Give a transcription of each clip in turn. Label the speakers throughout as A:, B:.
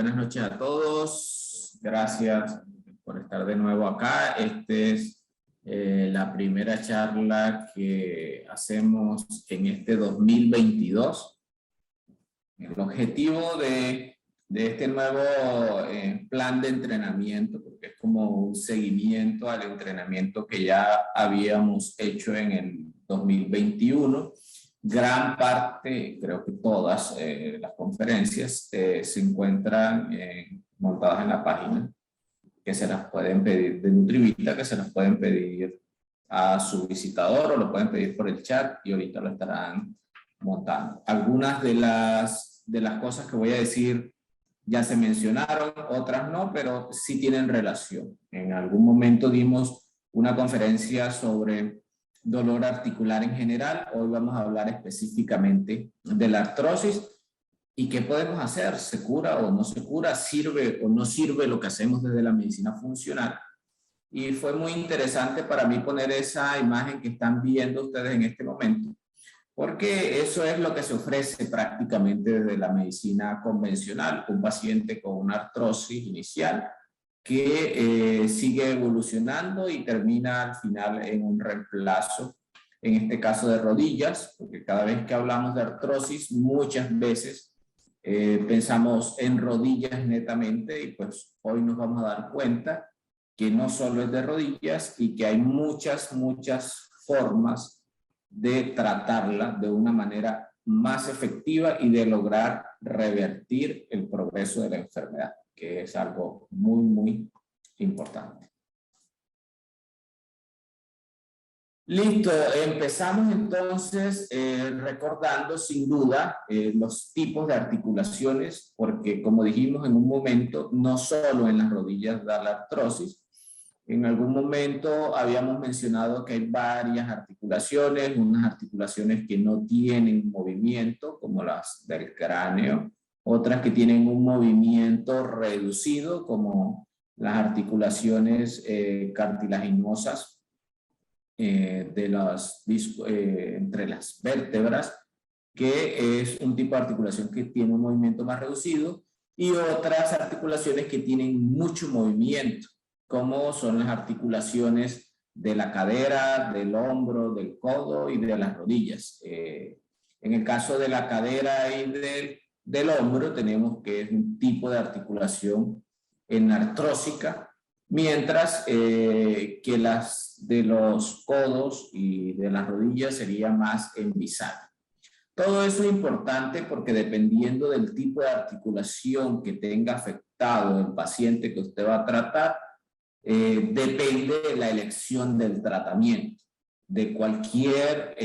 A: buenas noches a todos. Gracias por estar de nuevo acá. Esta es la primera charla que hacemos en este 2022. El objetivo de este nuevo plan de entrenamiento, porque es como un seguimiento al entrenamiento que ya habíamos hecho en el 2021. Gran parte, creo que todas las conferencias se encuentran montadas en la página, que se las pueden pedir de Nutrivita, que se las pueden pedir a su visitador o lo pueden pedir por el chat y ahorita lo estarán montando. Algunas de las cosas que voy a decir ya se mencionaron, otras no, pero sí tienen relación. En algún momento dimos una conferencia sobre dolor articular en general. Hoy vamos a hablar específicamente de la artrosis y qué podemos hacer, se cura o no se cura, sirve o no sirve lo que hacemos desde la medicina funcional. Y fue muy interesante para mí poner esa imagen que están viendo ustedes en este momento, porque eso es lo que se ofrece prácticamente desde la medicina convencional, un paciente con una artrosis inicial que sigue evolucionando y termina al final en un reemplazo, en este caso de rodillas, porque cada vez que hablamos de artrosis, muchas veces pensamos en rodillas netamente y pues hoy nos vamos a dar cuenta que no solo es de rodillas y que hay muchas formas de tratarla de una manera más efectiva y de lograr revertir el progreso de la enfermedad, que es algo muy importante. Listo, empezamos entonces recordando sin duda los tipos de articulaciones, porque como dijimos en un momento, no solo en las rodillas da la artrosis. En algún momento habíamos mencionado que hay varias articulaciones, unas articulaciones que no tienen movimiento, como las del cráneo, otras que tienen un movimiento reducido, como las articulaciones cartilaginosas de entre las vértebras, que es un tipo de articulación que tiene un movimiento más reducido, y otras articulaciones que tienen mucho movimiento, como son las articulaciones de la cadera, del hombro, del codo y de las rodillas. En el caso de la cadera y del hombro, tenemos que es un tipo de articulación enartrósica, mientras que las de los codos y de las rodillas sería más envisada. Todo eso es importante porque dependiendo del tipo de articulación que tenga afectado el paciente que usted va a tratar, depende de la elección del tratamiento, de cualquier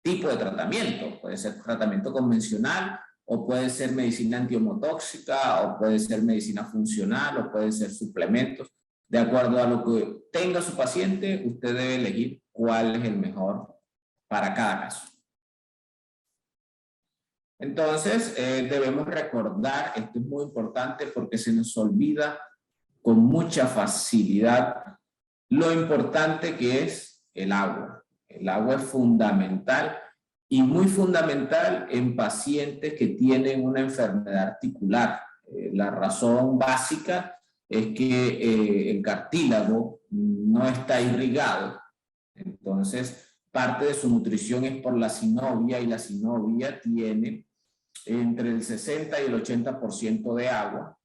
A: tipo de tratamiento. Puede ser tratamiento convencional, o puede ser medicina antiehomotóxica, o puede ser medicina funcional, o puede ser suplementos. De acuerdo a lo que tenga su paciente, usted debe elegir cuál es el mejor para cada caso. Entonces, debemos recordar, esto es muy importante porque se nos olvida con mucha facilidad lo importante que es el agua. El agua es fundamental y muy fundamental en pacientes que tienen una enfermedad articular. La razón básica es que el cartílago no está irrigado. Entonces, parte de su nutrición es por la sinovia y la sinovia tiene entre el 60 y el 80% de agua,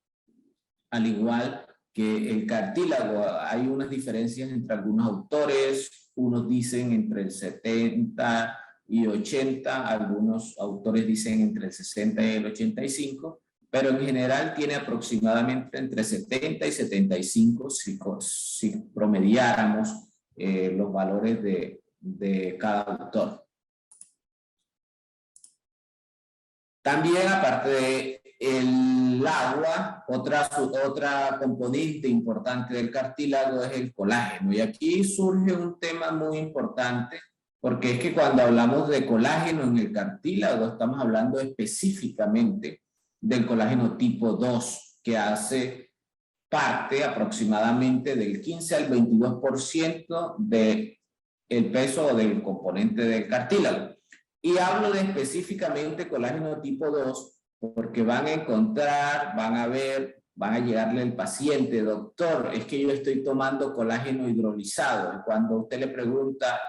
A: al igual que el cartílago. Hay unas diferencias entre algunos autores, unos dicen entre el 70 y 80, algunos autores dicen entre el 60 y el 85, pero en general tiene aproximadamente entre 70 y 75 si promediáramos los valores de cada autor. También, aparte de el agua, otra componente importante del cartílago es el colágeno. Y aquí surge un tema muy importante, porque es que cuando hablamos de colágeno en el cartílago, estamos hablando específicamente del colágeno tipo 2, que hace parte aproximadamente del 15 al 22% del peso o del componente del cartílago. Y hablo de específicamente colágeno tipo 2 porque van a encontrar, van a ver, van a llegarle el paciente, doctor, es que yo estoy tomando colágeno hidrolizado. Y cuando usted le pregunta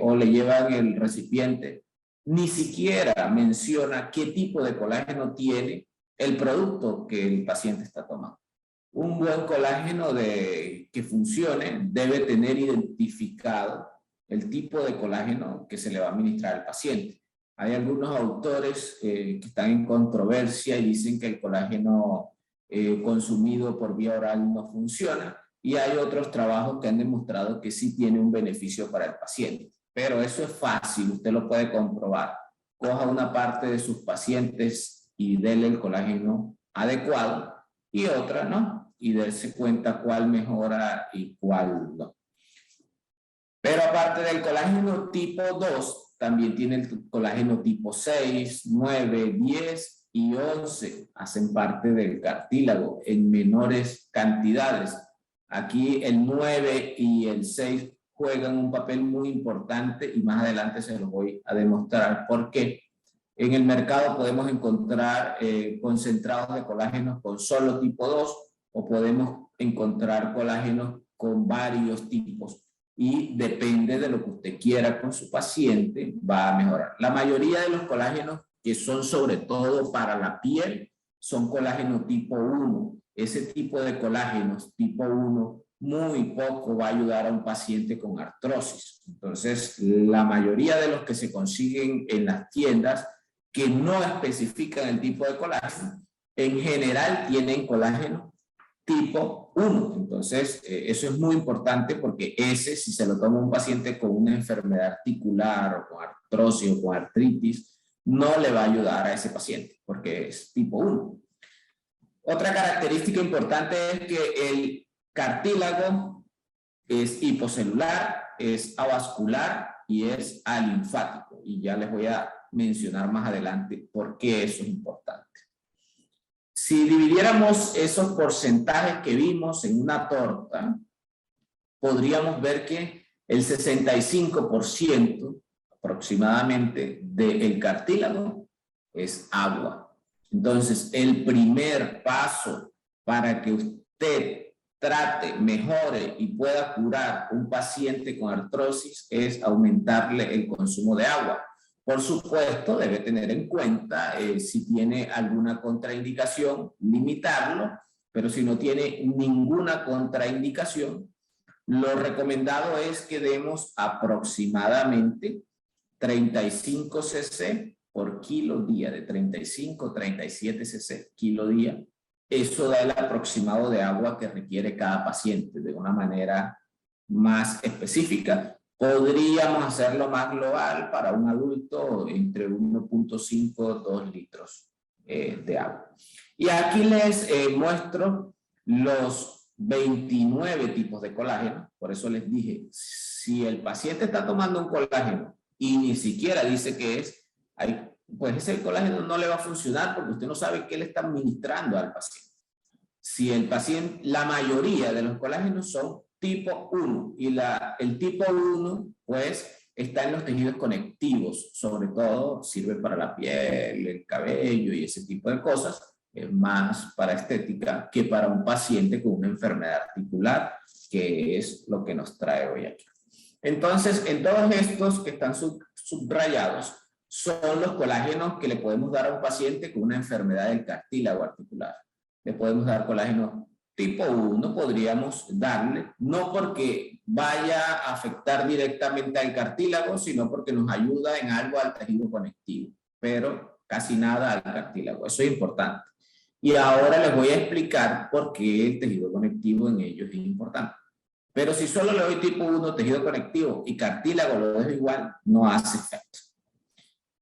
A: o le llevan el recipiente, ni siquiera menciona qué tipo de colágeno tiene el producto que el paciente está tomando. Un buen colágeno que funcione debe tener identificado el tipo de colágeno que se le va a administrar al paciente. Hay algunos autores que están en controversia y dicen que el colágeno consumido por vía oral no funciona, y hay otros trabajos que han demostrado que sí tiene un beneficio para el paciente. Pero eso es fácil, usted lo puede comprobar. Coja una parte de sus pacientes y dele el colágeno adecuado y otra no, y darse cuenta cuál mejora y cuál no. Pero aparte del colágeno tipo 2, también tiene el colágeno tipo 6, 9, 10 y 11. Hacen parte del cartílago en menores cantidades. Aquí el 9 y el 6 juegan un papel muy importante y más adelante se los voy a demostrar por qué. En el mercado podemos encontrar concentrados de colágenos con solo tipo 2 o podemos encontrar colágenos con varios tipos. Y depende de lo que usted quiera con su paciente, va a mejorar. La mayoría de los colágenos que son sobre todo para la piel son colágeno tipo 1. Ese tipo de colágenos tipo 1 muy poco va a ayudar a un paciente con artrosis. Entonces, la mayoría de los que se consiguen en las tiendas que no especifican el tipo de colágeno, en general tienen colágeno tipo 1. Entonces, eso es muy importante porque si se lo toma un paciente con una enfermedad articular o con artrosis o con artritis, no le va a ayudar a ese paciente porque es tipo 1. Otra característica importante es que el cartílago es hipocelular, es avascular y es alinfático. Y ya les voy a mencionar más adelante por qué eso es importante. Si dividiéramos esos porcentajes que vimos en una torta, podríamos ver que el 65% aproximadamente del cartílago es agua. Entonces, el primer paso para que usted trate, mejore y pueda curar un paciente con artrosis es aumentarle el consumo de agua. Por supuesto, debe tener en cuenta si tiene alguna contraindicación, limitarlo, pero si no tiene ninguna contraindicación, lo recomendado es que demos aproximadamente 35 cc por kilo día, de 35 37 cc kilo día. Eso da el aproximado de agua que requiere cada paciente de una manera más específica. Podríamos hacerlo más global para un adulto entre 1.5 y 2 litros de agua. Y aquí les muestro los 29 tipos de colágeno. Por eso les dije, si el paciente está tomando un colágeno y ni siquiera dice que es, pues ese colágeno no le va a funcionar porque usted no sabe qué le está administrando al paciente. Si el paciente, la mayoría de los colágenos son tipo 1 y el tipo 1 pues está en los tejidos conectivos, sobre todo sirve para la piel, el cabello y ese tipo de cosas, es más para estética que para un paciente con una enfermedad articular, que es lo que nos trae hoy aquí. Entonces, en todos estos que están subrayados, son los colágenos que le podemos dar a un paciente con una enfermedad del cartílago articular. Le podemos dar colágeno tipo 1, podríamos darle, no porque vaya a afectar directamente al cartílago, sino porque nos ayuda en algo al tejido conectivo, pero casi nada al cartílago. Eso es importante. Y ahora les voy a explicar por qué el tejido conectivo en ellos es importante. Pero si solo le doy tipo 1, tejido conectivo, y cartílago lo dejo igual, no hace efecto.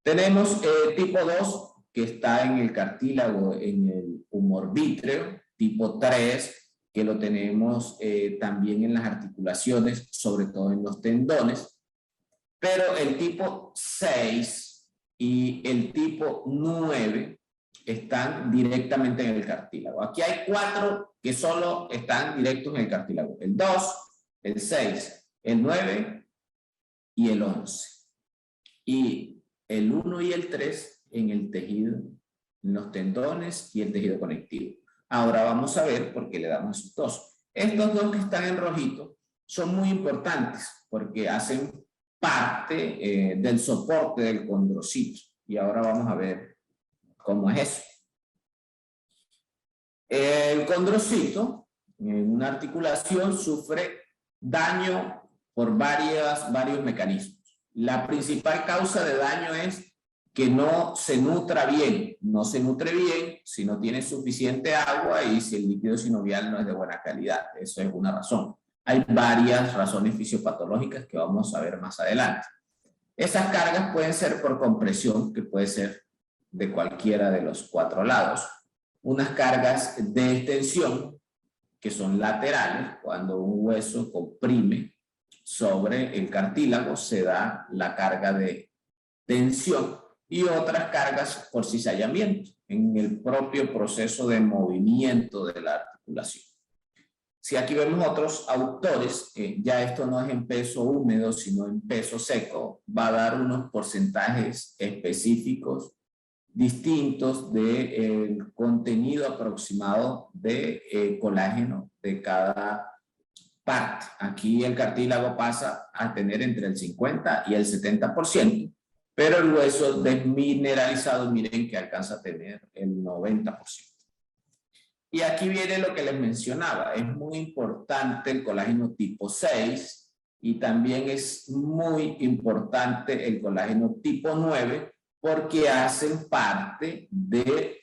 A: Tenemos tipo 2, que está en el cartílago, en el humor vítreo, tipo 3, que lo tenemos también en las articulaciones, sobre todo en los tendones, pero el tipo 6 y el tipo 9 están directamente en el cartílago. Aquí hay 4 que solo están directos en el cartílago, el 2, el 6, el 9 y el 11. Y el 1 y el 3 en el tejido los tendones y el tejido conectivo. Ahora vamos a ver por qué le damos esos dos. Estos dos que están en rojito son muy importantes porque hacen parte del soporte del condrocito. Y ahora vamos a ver cómo es eso. El condrocito en una articulación sufre daño por varios mecanismos. La principal causa de daño es que no se nutra bien. No se nutre bien si no tiene suficiente agua y si el líquido sinovial no es de buena calidad. Eso es una razón. Hay varias razones fisiopatológicas que vamos a ver más adelante. Esas cargas pueden ser por compresión, que puede ser de cualquiera de los cuatro lados. Unas cargas de extensión, que son laterales, cuando un hueso comprime sobre el cartílago se da la carga de tensión, y otras cargas por cizallamiento en el propio proceso de movimiento de la articulación. Si aquí vemos otros autores, ya esto no es en peso húmedo, sino en peso seco, va a dar unos porcentajes específicos distintos del contenido aproximado de colágeno de cada parte. Aquí el cartílago pasa a tener entre el 50 y el 70%, pero el hueso desmineralizado, miren que alcanza a tener el 90%. Y aquí viene lo que les mencionaba, es muy importante el colágeno tipo 6 y también es muy importante el colágeno tipo 9 porque hacen parte del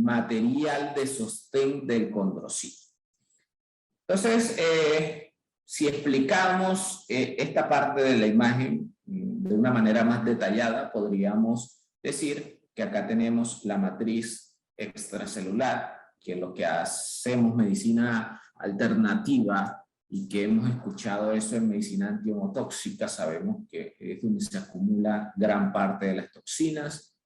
A: material de sostén del condrocito. Entonces, si explicamos esta parte de la imagen de una manera más detallada, podríamos decir que acá tenemos la matriz extracelular, que lo que hacemos medicina alternativa y que hemos escuchado eso en medicina antiemotóxica, sabemos que es donde se acumula gran parte de las toxinas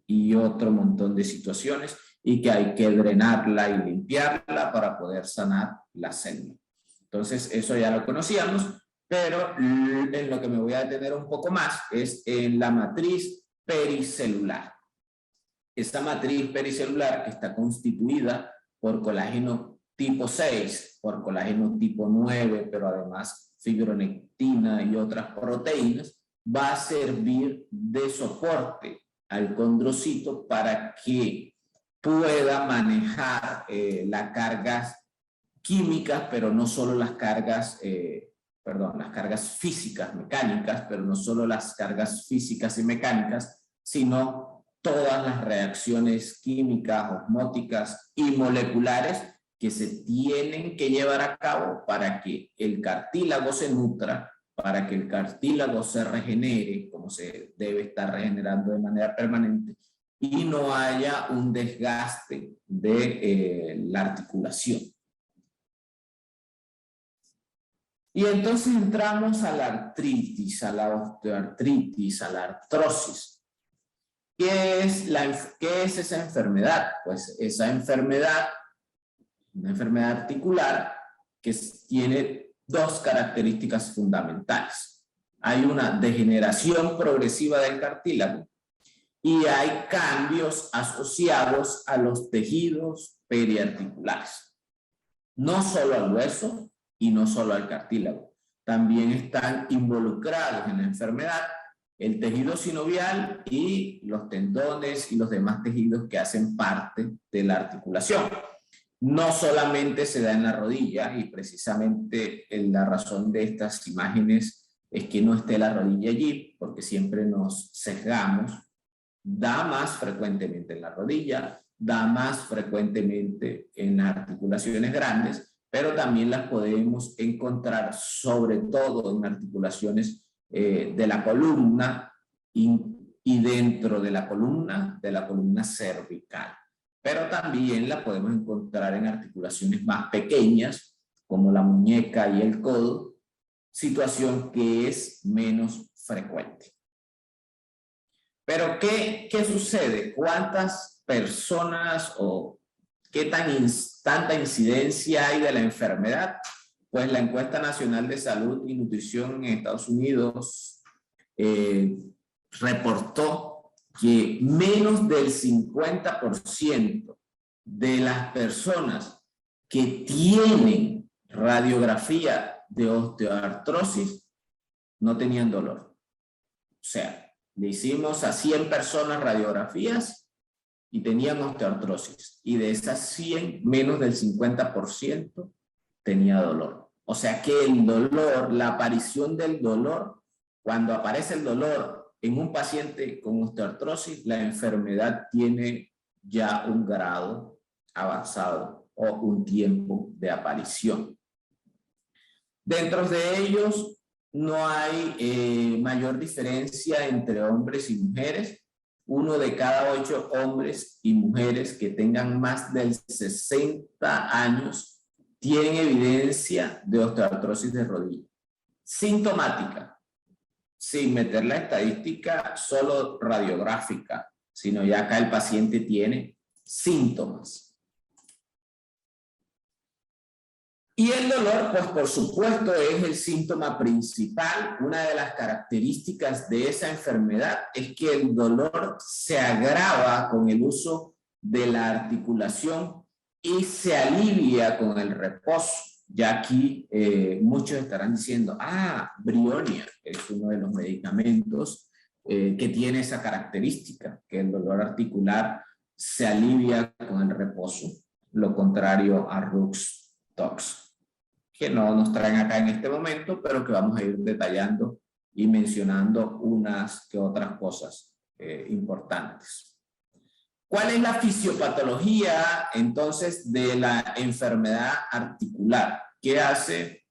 A: y otro montón de situaciones y que hay que drenarla y limpiarla para poder sanar la célula. Entonces eso ya lo conocíamos, pero en lo que me voy a detener un poco más es en la matriz pericelular. Esta matriz pericelular está constituida por colágeno tipo 6, por colágeno tipo 9, pero además fibronectina y otras proteínas, va a servir de soporte al condrocito para que pueda manejar las cargas químicas, pero no solo las cargas, las cargas físicas, mecánicas, pero no solo las cargas físicas y mecánicas, sino todas las reacciones químicas, osmóticas y moleculares que se tienen que llevar a cabo para que el cartílago se nutra, para que el cartílago se regenere, como se debe estar regenerando de manera permanente, y no haya un desgaste de la articulación. Y entonces entramos a la artritis, a la osteoartritis, a la artrosis. ¿Qué es esa enfermedad? Pues esa enfermedad, una enfermedad articular que tiene dos características fundamentales. Hay una degeneración progresiva del cartílago y hay cambios asociados a los tejidos periarticulares. No solo al hueso y no solo al cartílago. También están involucrados en la enfermedad el tejido sinovial y los tendones y los demás tejidos que hacen parte de la articulación. No solamente se da en la rodilla y precisamente la razón de estas imágenes es que no esté la rodilla allí porque siempre nos sesgamos. Da más frecuentemente en la rodilla, da más frecuentemente en las articulaciones grandes, pero también las podemos encontrar sobre todo en articulaciones de la columna y dentro de la columna cervical. Pero también la podemos encontrar en articulaciones más pequeñas, como la muñeca y el codo, situación que es menos frecuente. Pero ¿qué sucede? ¿Cuántas personas o qué tanta incidencia hay de la enfermedad? Pues la Encuesta Nacional de Salud y Nutrición en Estados Unidos reportó que menos del 50% de las personas que tienen radiografía de osteoartrosis no tenían dolor. O sea, le hicimos a 100 personas radiografías y tenían osteoartrosis. Y de esas 100, menos del 50% tenía dolor. O sea que el dolor, la aparición del dolor, cuando aparece el dolor en un paciente con osteoartrosis, la enfermedad tiene ya un grado avanzado o un tiempo de aparición. Dentro de ellos no hay mayor diferencia entre hombres y mujeres. 1 de cada 8 hombres y mujeres que tengan más de 60 años tienen evidencia de osteoartrosis de rodilla. Sintomática, sin meter la estadística solo radiográfica, sino ya acá el paciente tiene síntomas. Y el dolor, pues por supuesto, es el síntoma principal. Una de las características de esa enfermedad es que el dolor se agrava con el uso de la articulación y se alivia con el reposo. Ya aquí muchos estarán diciendo, Brionia es uno de los medicamentos que tiene esa característica, que el dolor articular se alivia con el reposo, lo contrario a RUX-TOX, que no nos traen acá en este momento, pero que vamos a ir detallando y mencionando unas que otras cosas importantes. ¿Cuál es la fisiopatología entonces de la enfermedad articular? ¿Qué hace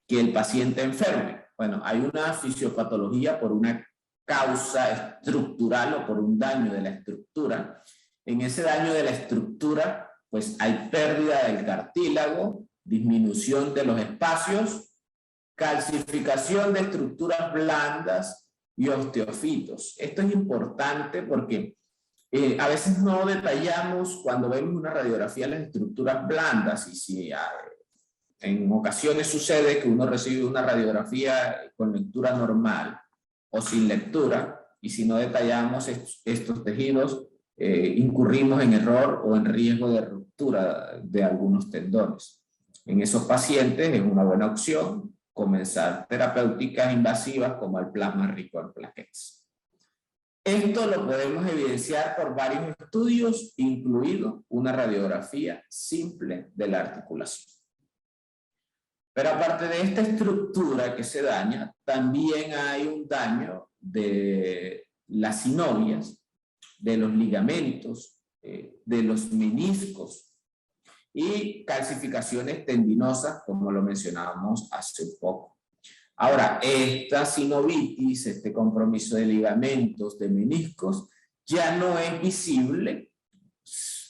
A: que el paciente enferme? Bueno, hay una fisiopatología por una causa estructural o por un daño de la estructura. En ese daño de la estructura, pues hay pérdida del cartílago, disminución de los espacios, calcificación de estructuras blandas y osteofitos. Esto es importante porque a veces no detallamos cuando vemos una radiografía las estructuras blandas, y si en ocasiones sucede que uno recibe una radiografía con lectura normal o sin lectura, y si no detallamos estos tejidos, incurrimos en error o en riesgo de ruptura de algunos tendones. En esos pacientes es una buena opción comenzar terapéuticas invasivas como el plasma rico en plaquetas. Esto lo podemos evidenciar por varios estudios, incluido una radiografía simple de la articulación. Pero aparte de esta estructura que se daña, también hay un daño de las sinovias, de los ligamentos, de los meniscos y calcificaciones tendinosas, como lo mencionábamos hace un poco. Ahora, esta sinovitis, este compromiso de ligamentos, de meniscos, ya no es visible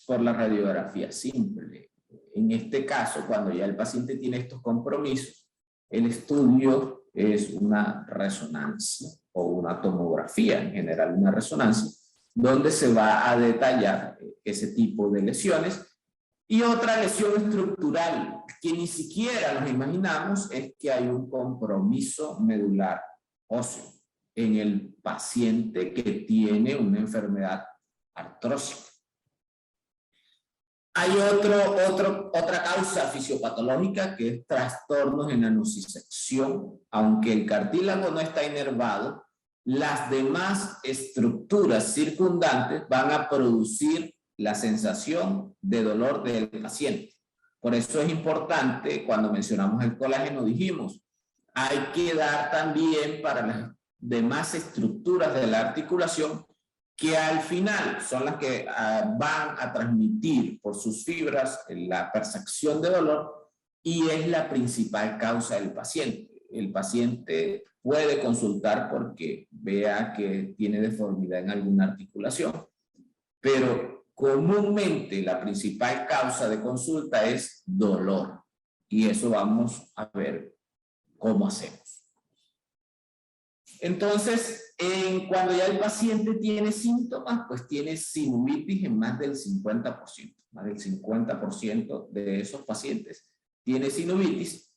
A: por la radiografía simple. En este caso, cuando ya el paciente tiene estos compromisos, el estudio es una resonancia o una tomografía, en general una resonancia, donde se va a detallar ese tipo de lesiones. Y otra lesión estructural que ni siquiera nos imaginamos es que hay un compromiso medular óseo en el paciente que tiene una enfermedad artrósica. Hay otra causa fisiopatológica que es trastornos en la nocicepción. Aunque el cartílago no está inervado, las demás estructuras circundantes van a producir la sensación de dolor del paciente. Por eso es importante, cuando mencionamos el colágeno, dijimos, hay que dar también para las demás estructuras de la articulación, que al final son las que van a transmitir por sus fibras la percepción de dolor y es la principal causa del paciente. El paciente puede consultar porque vea que tiene deformidad en alguna articulación, pero comúnmente la principal causa de consulta es dolor y eso vamos a ver cómo hacemos. Entonces, cuando ya el paciente tiene síntomas, pues tiene sinusitis en más del 50%. Más del 50% de esos pacientes tiene sinusitis.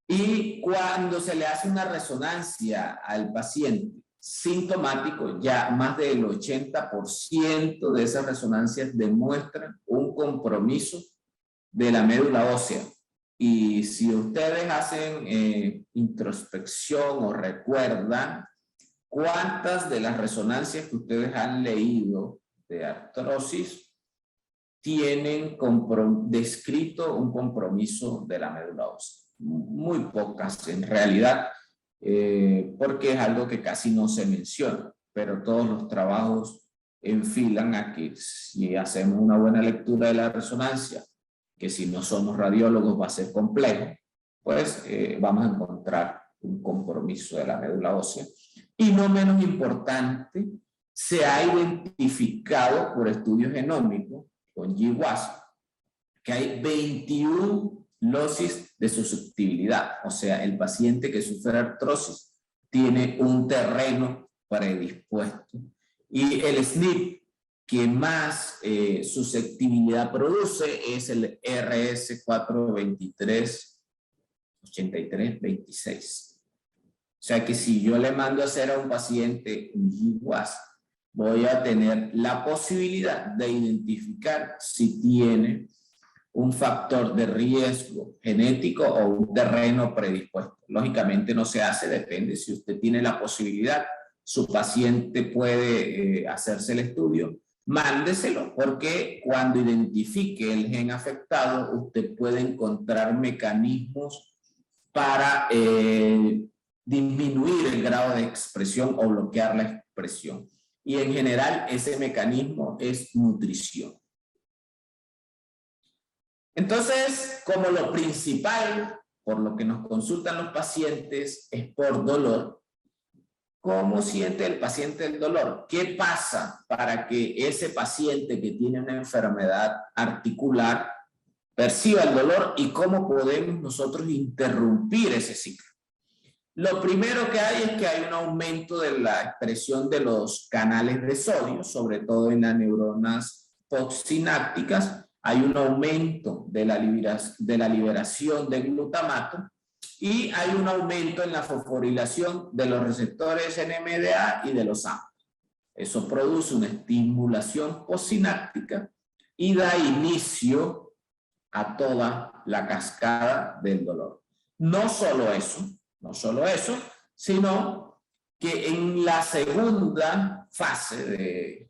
A: Y cuando se le hace una resonancia al paciente sintomático, ya más del 80% de esas resonancias demuestran un compromiso de la médula ósea. Y si ustedes hacen introspección o recuerdan, ¿cuántas de las resonancias que ustedes han leído de artrosis tienen descrito un compromiso de la médula ósea? Muy pocas en realidad, porque es algo que casi no se menciona, pero todos los trabajos enfilan a que si hacemos una buena lectura de la resonancia, que si no somos radiólogos va a ser complejo, pues vamos a encontrar un compromiso de la médula ósea. Y no menos importante, se ha identificado por estudios genómicos con GWAS que hay 21 locis de susceptibilidad, o sea, el paciente que sufre artrosis tiene un terreno predispuesto. Y el SNP que más susceptibilidad produce es el RS423-83-26. O sea que si yo le mando a hacer a un paciente un GWAS, voy a tener la posibilidad de identificar si tiene un factor de riesgo genético o un terreno predispuesto. Lógicamente no se hace, depende. Si usted tiene la posibilidad, su paciente puede hacerse el estudio, mándeselo, porque cuando identifique el gen afectado, usted puede encontrar mecanismos para disminuir el grado de expresión o bloquear la expresión. Y en general ese mecanismo es nutrición. Entonces, como lo principal, por lo que nos consultan los pacientes, es por dolor, ¿cómo siente el paciente el dolor? ¿Qué pasa para que ese paciente que tiene una enfermedad articular perciba el dolor y cómo podemos nosotros interrumpir ese ciclo? Lo primero que hay es que hay un aumento de la expresión de los canales de sodio, sobre todo en las neuronas postsinápticas. Hay un aumento de la liberación de glutamato y hay un aumento en la fosforilación de los receptores NMDA y de los AMPA. Eso produce una estimulación postsináptica y da inicio a toda la cascada del dolor. No solo eso, sino que en la segunda fase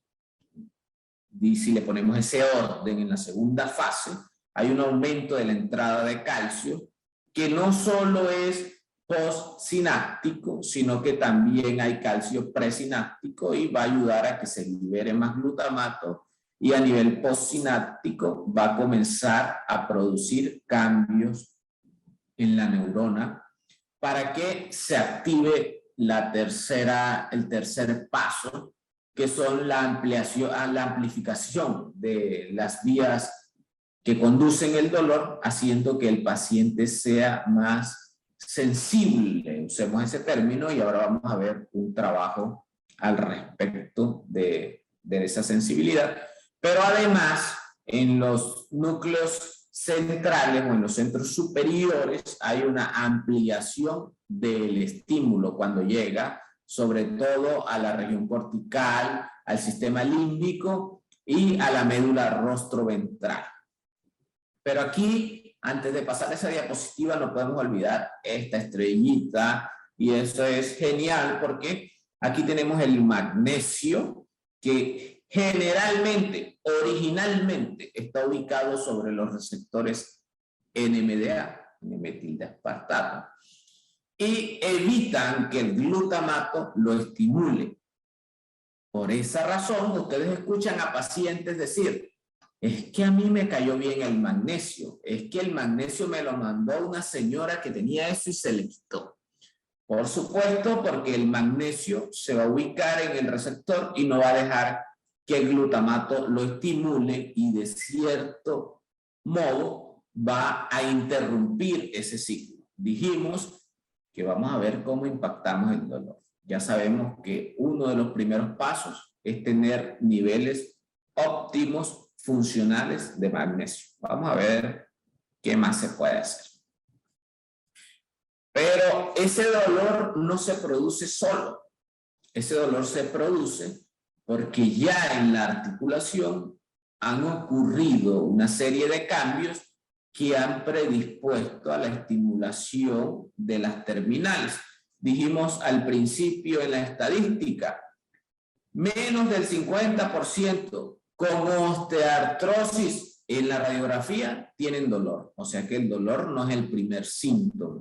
A: si le ponemos ese orden, en la segunda fase hay un aumento de la entrada de calcio que no solo es postsináptico, sino que también hay calcio presináptico y va a ayudar a que se libere más glutamato y a nivel postsináptico va a comenzar a producir cambios en la neurona para que se active el tercer paso, que son la amplificación de las vías que conducen el dolor, haciendo que el paciente sea más sensible, usemos ese término, y ahora vamos a ver un trabajo al respecto de esa sensibilidad. Pero además, en los núcleos centrales o en los centros superiores hay una ampliación del estímulo cuando llega, sobre todo a la región cortical, al sistema límbico y a la médula rostroventral. Pero aquí, antes de pasar esa diapositiva, no podemos olvidar esta estrellita, y eso es genial porque aquí tenemos el magnesio, que generalmente, originalmente, está ubicado sobre los receptores NMDA, N-metildeaspartato, y evitan que el glutamato lo estimule. Por esa razón, ustedes escuchan a pacientes decir: es que a mí me cayó bien el magnesio, es que el magnesio me lo mandó una señora que tenía eso y se le quitó. Por supuesto, porque el magnesio se va a ubicar en el receptor y no va a dejar que el glutamato lo estimule, y de cierto modo va a interrumpir ese ciclo. Dijimos que vamos a ver cómo impactamos el dolor. Ya sabemos que uno de los primeros pasos es tener niveles óptimos funcionales de magnesio. Vamos a ver qué más se puede hacer. Pero ese dolor no se produce solo. Ese dolor se produce porque ya en la articulación han ocurrido una serie de cambios que han predispuesto a la estimulación de las terminales. Dijimos al principio en la estadística, menos del 50% con osteoartrosis en la radiografía tienen dolor. O sea que el dolor no es el primer síntoma.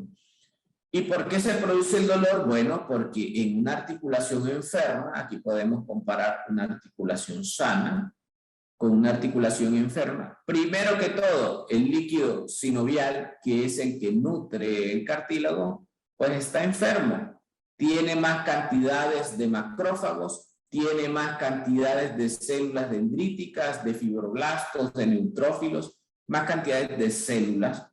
A: ¿Y por qué se produce el dolor? Bueno, porque en una articulación enferma, aquí podemos comparar una articulación sana con una articulación enferma. Primero que todo, el líquido sinovial, que es el que nutre el cartílago, pues está enfermo. Tiene más cantidades de macrófagos, tiene más cantidades de células dendríticas, de fibroblastos, de neutrófilos, más cantidades de células.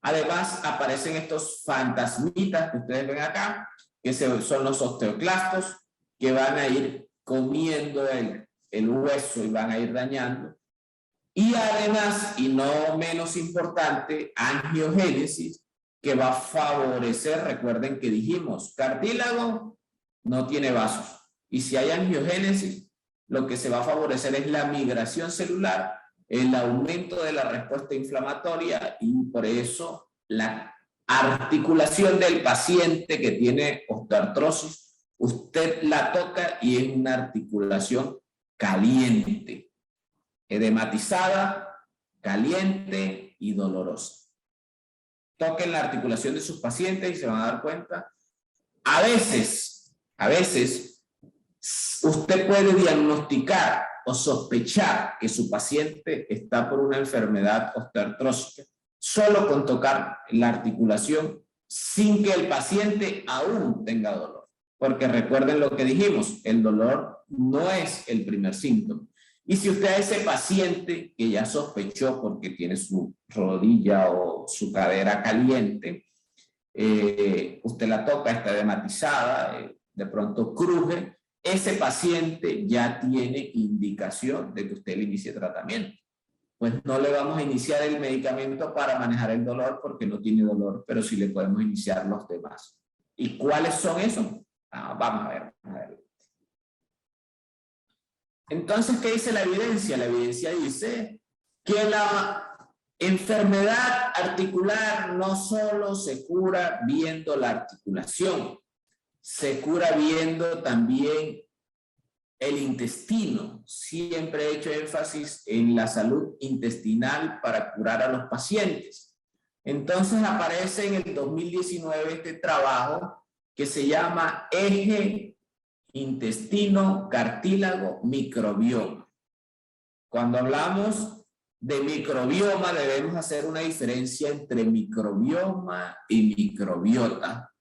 A: Además, aparecen estos fantasmitas que ustedes ven acá, que son los osteoclastos, que van a ir comiendo el hueso y van a ir dañando. Y además, y no menos importante, angiogénesis, que va a favorecer, recuerden que dijimos, cartílago no tiene vasos. Y si hay angiogénesis, lo que se va a favorecer es la migración celular, el aumento de la respuesta inflamatoria, y por eso la articulación del paciente que tiene osteoartrosis, usted la toca y es una articulación caliente, edematizada, caliente y dolorosa. Toquen la articulación de sus pacientes y se van a dar cuenta. A veces, usted puede diagnosticar o sospechar que su paciente está por una enfermedad osteoartrósica solo con tocar la articulación sin que el paciente aún tenga dolor. Porque recuerden lo que dijimos, el dolor no es el primer síntoma. Y si usted a ese paciente que ya sospechó porque tiene su rodilla o su cadera caliente, usted la toca, está edematizada, de pronto cruje, ese paciente ya tiene indicación de que usted le inicie tratamiento. Pues no le vamos a iniciar el medicamento para manejar el dolor porque no tiene dolor, pero sí le podemos iniciar los demás. ¿Y cuáles son esos? Vamos a ver. Entonces, ¿qué dice la evidencia? La evidencia dice que la enfermedad articular no solo se cura viendo la articulación, se cura viendo también el intestino. Siempre he hecho énfasis en la salud intestinal para curar a los pacientes. Entonces aparece en el 2019 este trabajo que se llama Eje Intestino, Cartílago, Microbioma. Cuando hablamos de microbioma debemos hacer una diferencia entre microbioma y microbiota,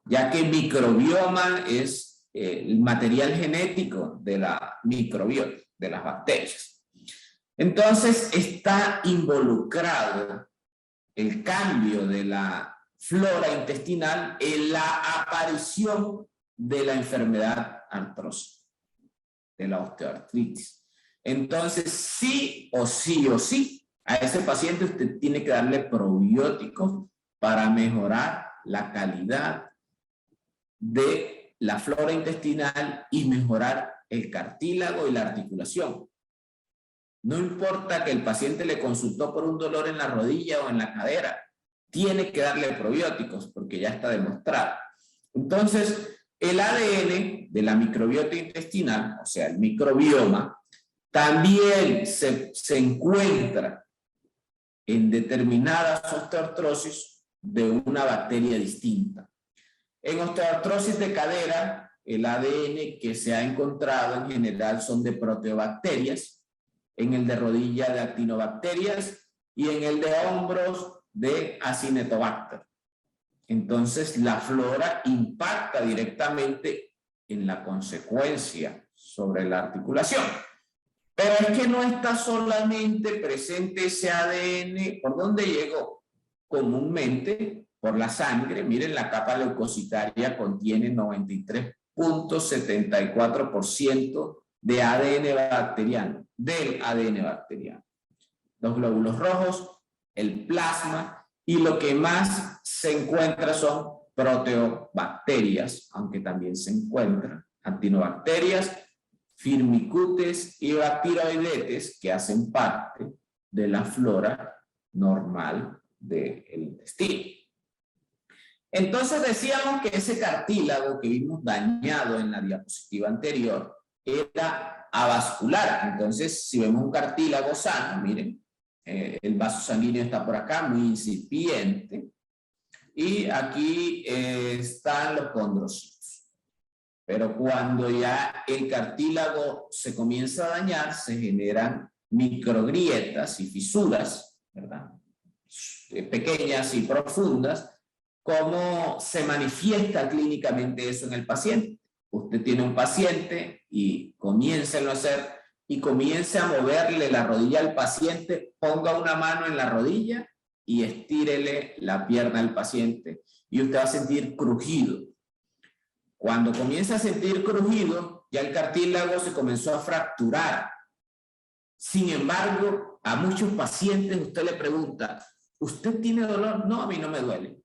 A: ya que microbioma es el material genético de la microbiota, de las bacterias. Entonces está involucrado el cambio de la flora intestinal en la aparición de la enfermedad artrósica, de la osteoartritis. Entonces, sí o sí, a ese paciente usted tiene que darle probióticos para mejorar la calidad de la flora intestinal y mejorar el cartílago y la articulación. No importa que el paciente le consultó por un dolor en la rodilla o en la cadera, tiene que darle probióticos porque ya está demostrado. Entonces, el ADN de la microbiota intestinal, o sea, el microbioma, también se encuentra en determinadas osteoartrosis de una bacteria distinta. En osteoartrosis de cadera, el ADN que se ha encontrado en general son de proteobacterias, en el de rodilla de actinobacterias y en el de hombros de Acinetobacter. Entonces, la flora impacta directamente en la consecuencia sobre la articulación. Pero es que no está solamente presente ese ADN. ¿Por dónde llegó? Comúnmente por la sangre. Miren, la capa leucocitaria contiene 93.74% de ADN bacteriano, del ADN bacteriano. Los glóbulos rojos, el plasma, y lo que más se encuentra son proteobacterias, aunque también se encuentran actinobacterias, firmicutes y bacteroidetes que hacen parte de la flora normal del intestino. Entonces decíamos que ese cartílago que vimos dañado en la diapositiva anterior era avascular. Entonces, si vemos un cartílago sano, miren, el vaso sanguíneo está por acá, muy incipiente, y aquí están los condrocitos. Pero cuando ya el cartílago se comienza a dañar, se generan microgrietas y fisuras, ¿verdad? Pequeñas y profundas. ¿Cómo se manifiesta clínicamente eso en el paciente? Usted tiene un paciente y comiéncenlo a hacer y comience a moverle la rodilla al paciente, ponga una mano en la rodilla y estírele la pierna al paciente y usted va a sentir crujido. Cuando comienza a sentir crujido, ya el cartílago se comenzó a fracturar. Sin embargo, a muchos pacientes usted le pregunta, ¿usted tiene dolor? No, a mí no me duele.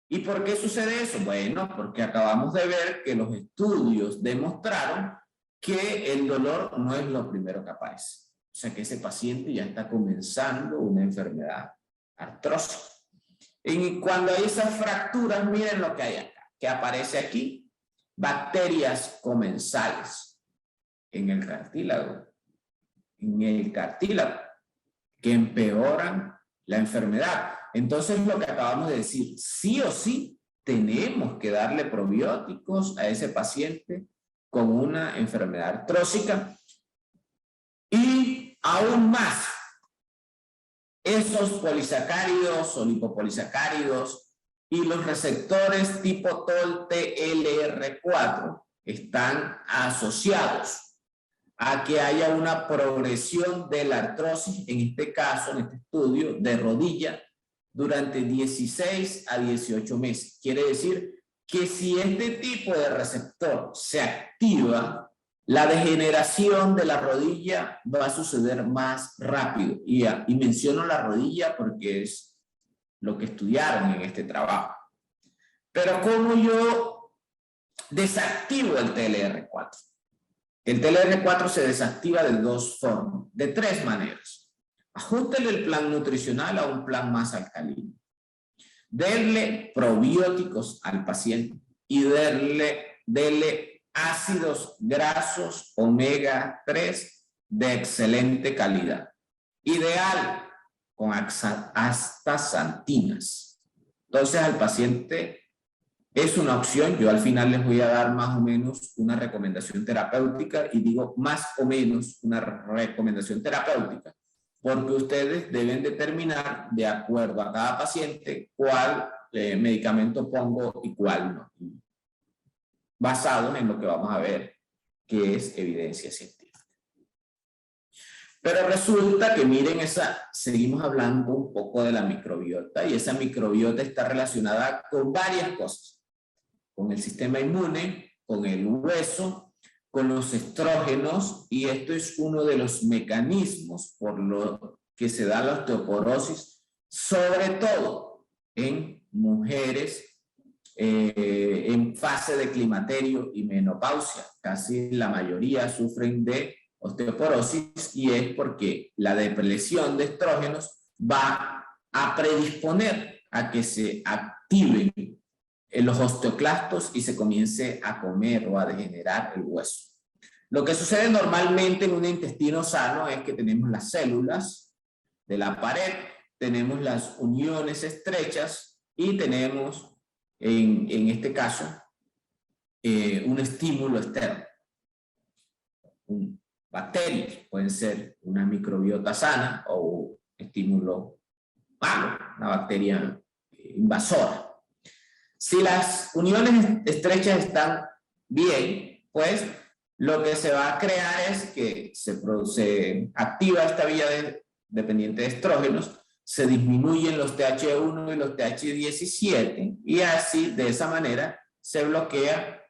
A: ¿Y por qué sucede eso? Bueno, porque acabamos de ver que los estudios demostraron que el dolor no es lo primero que aparece. O sea que ese paciente ya está comenzando una enfermedad artrósica. Y cuando hay esas fracturas, miren lo que hay acá, que aparece aquí, bacterias comensales en el cartílago, que empeoran la enfermedad. Entonces, lo que acabamos de decir, sí o sí, tenemos que darle probióticos a ese paciente con una enfermedad artrósica. Y aún más, esos polisacáridos o lipopolisacáridos y los receptores tipo TOL-TLR4 están asociados a que haya una progresión de la artrosis, en este caso, en este estudio, de rodilla, durante 16 a 18 meses. Quiere decir que si este tipo de receptor se activa, la degeneración de la rodilla va a suceder más rápido. Y menciono la rodilla porque es lo que estudiaron en este trabajo. Pero ¿cómo yo desactivo el TLR4? El TLR4 se desactiva de dos formas, de tres maneras. Ajústele el plan nutricional a un plan más alcalino. Denle probióticos al paciente y denle ácidos grasos omega 3 de excelente calidad. Ideal con astaxantinas. Entonces al paciente es una opción. Yo al final les voy a dar más o menos una recomendación terapéutica y digo más o menos una recomendación terapéutica porque ustedes deben determinar de acuerdo a cada paciente cuál medicamento pongo y cuál no, basado en lo que vamos a ver que es evidencia científica. Pero resulta que miren seguimos hablando un poco de la microbiota y esa microbiota está relacionada con varias cosas, con el sistema inmune, con el hueso, con los estrógenos, y esto es uno de los mecanismos por lo que se da la osteoporosis, sobre todo en mujeres en fase de climaterio y menopausia. Casi la mayoría sufren de osteoporosis y es porque la depresión de estrógenos va a predisponer a que se activen en los osteoclastos y se comience a comer o a degenerar el hueso. Lo que sucede normalmente en un intestino sano es que tenemos las células de la pared, tenemos las uniones estrechas y tenemos, en este caso, un estímulo externo. Bacterias, pueden ser una microbiota sana o un estímulo malo, una bacteria invasora. Si las uniones estrechas están bien, pues lo que se va a crear es que se activa esta vía dependiente de estrógenos, se disminuyen los TH1 y los TH17 y así, de esa manera, se bloquea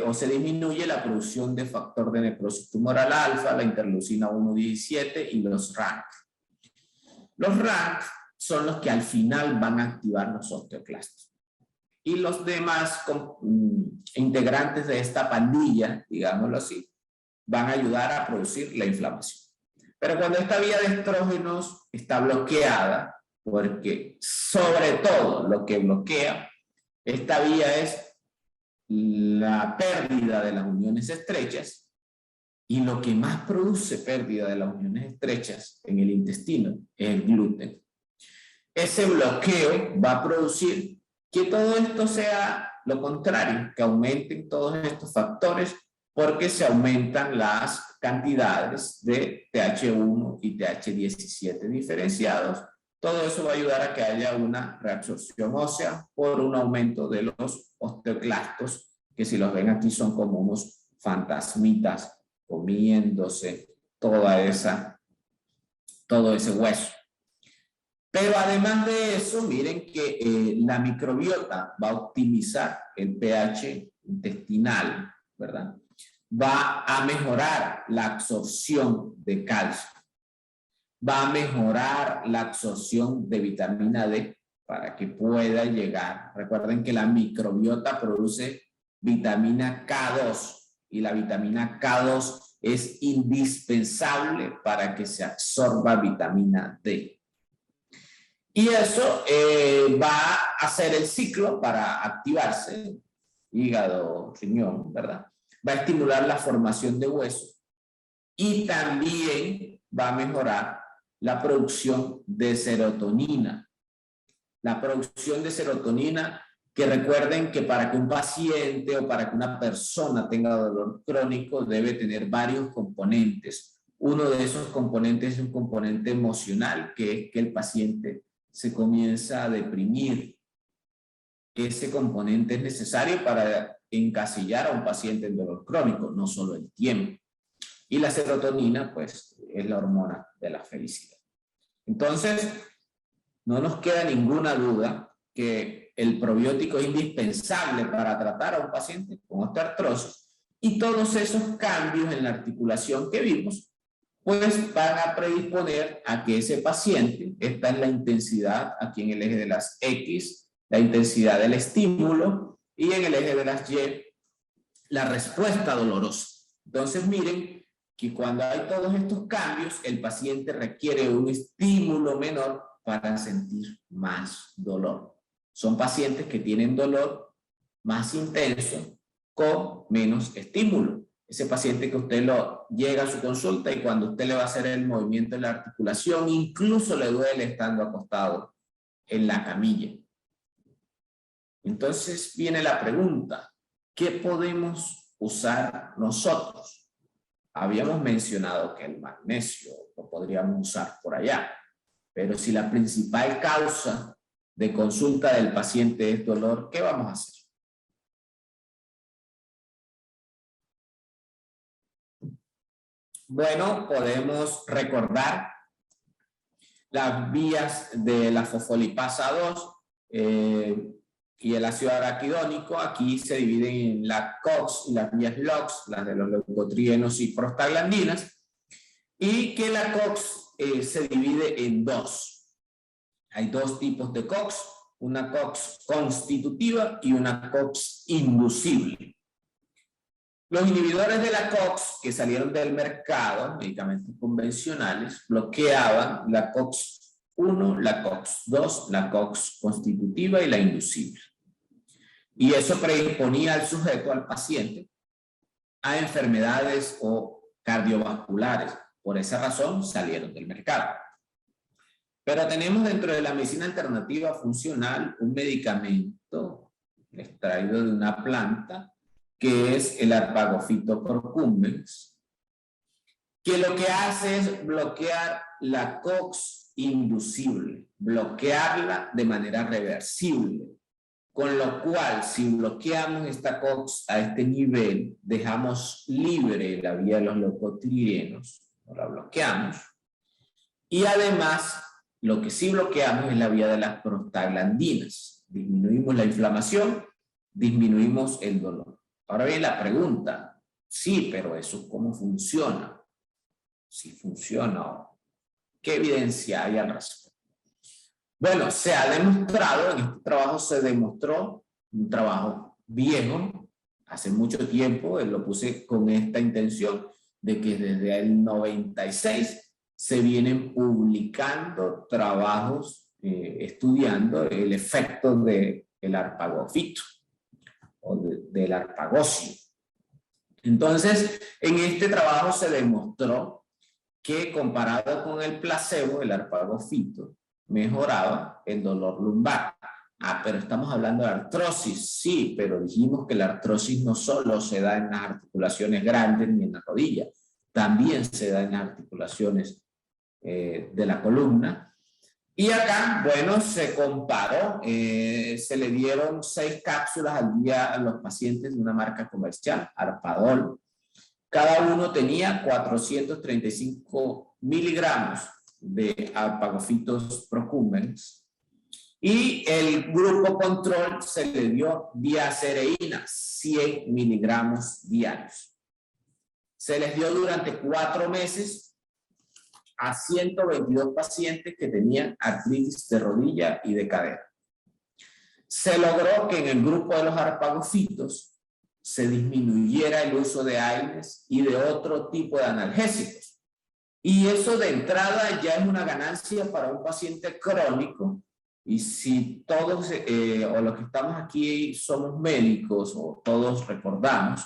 A: o se disminuye la producción de factor de necrosis tumoral alfa, la interleucina 1-17 y los RANK. Los RANK son los que al final van a activar los osteoclastos. y los demás integrantes de esta pandilla, digámoslo así, van a ayudar a producir la inflamación. Pero cuando esta vía de estrógenos está bloqueada, porque sobre todo lo que bloquea esta vía es la pérdida de las uniones estrechas, y lo que más produce pérdida de las uniones estrechas en el intestino es el gluten. Ese bloqueo va a producir que todo esto sea lo contrario, que aumenten todos estos factores, porque se aumentan las cantidades de TH1 y TH17 diferenciados. Todo eso va a ayudar a que haya una reabsorción ósea por un aumento de los osteoclastos, que si los ven aquí son como unos fantasmitas comiéndose todo ese hueso. Pero además de eso, miren que la microbiota va a optimizar el pH intestinal, ¿verdad? Va a mejorar la absorción de calcio. Va a mejorar la absorción de vitamina D para que pueda llegar. Recuerden que la microbiota produce vitamina K2 y la vitamina K2 es indispensable para que se absorba vitamina D. Y eso va a hacer el ciclo para activarse, hígado, riñón, ¿verdad? Va a estimular la formación de huesos y también va a mejorar la producción de serotonina. La producción de serotonina, que recuerden que para que un paciente o para que una persona tenga dolor crónico debe tener varios componentes. Uno de esos componentes es un componente emocional, que es que el paciente se comienza a deprimir. Ese componente es necesario para encasillar a un paciente en dolor crónico, no solo el tiempo. Y la serotonina, pues, es la hormona de la felicidad. Entonces, no nos queda ninguna duda que el probiótico es indispensable para tratar a un paciente con osteoartrosis, y todos esos cambios en la articulación que vimos pues van a predisponer a que ese paciente, esta es la intensidad aquí en el eje de las X, la intensidad del estímulo, y en el eje de las Y, la respuesta dolorosa. Entonces miren que cuando hay todos estos cambios, el paciente requiere un estímulo menor para sentir más dolor. Son pacientes que tienen dolor más intenso con menos estímulo. Ese paciente que usted llega a su consulta y cuando usted le va a hacer el movimiento de la articulación, incluso le duele estando acostado en la camilla. Entonces viene la pregunta, ¿qué podemos usar nosotros? Habíamos mencionado que el magnesio lo podríamos usar por allá, pero si la principal causa de consulta del paciente es dolor, ¿qué vamos a hacer? Bueno, podemos recordar las vías de la fosfolipasa 2 y el ácido araquidónico. Aquí se dividen en la COX y las vías LOX, las de los leucotrienos y prostaglandinas, y que la COX se divide en dos. Hay dos tipos de COX, una COX constitutiva y una COX inducible. Los inhibidores de la COX que salieron del mercado, medicamentos convencionales, bloqueaban la COX-1, la COX-2, la COX constitutiva y la inducible. Y eso predisponía al sujeto, al paciente, a enfermedades o cardiovasculares. Por esa razón salieron del mercado. Pero tenemos dentro de la medicina alternativa funcional un medicamento extraído de una planta que es el Arpagophyto procumbens, que lo que hace es bloquear la COX inducible, bloquearla de manera reversible, con lo cual si bloqueamos esta COX a este nivel, dejamos libre la vía de los leucotrienos, no la bloqueamos, y además lo que sí bloqueamos es la vía de las prostaglandinas, disminuimos la inflamación, disminuimos el dolor. Ahora bien la pregunta, sí, pero eso ¿cómo funciona? Si funciona, ¿qué evidencia hay al respecto? Bueno, se ha demostrado, en este trabajo se demostró un trabajo viejo, hace mucho tiempo, lo puse con esta intención de que desde el 96 se vienen publicando trabajos estudiando el efecto del arpagofito o del arpagocio. Entonces, en este trabajo se demostró que comparado con el placebo, el arpagofito mejoraba el dolor lumbar. Ah, pero estamos hablando de artrosis. Sí, pero dijimos que la artrosis no solo se da en las articulaciones grandes ni en la rodilla, también se da en las articulaciones de la columna. Y acá, bueno, se comparó, se le dieron 6 cápsulas al día a los pacientes de una marca comercial, Arpadol. Cada uno tenía 435 miligramos de arpagofitos procumbens. Y el grupo control se le dio diacereína, 100 miligramos diarios. Se les dio durante 4 meses a 122 pacientes que tenían artritis de rodilla y de cadera. Se logró que en el grupo de los arpagofitos se disminuyera el uso de AINES y de otro tipo de analgésicos. Y eso de entrada ya es una ganancia para un paciente crónico. Y si todos o los que estamos aquí somos médicos o todos recordamos,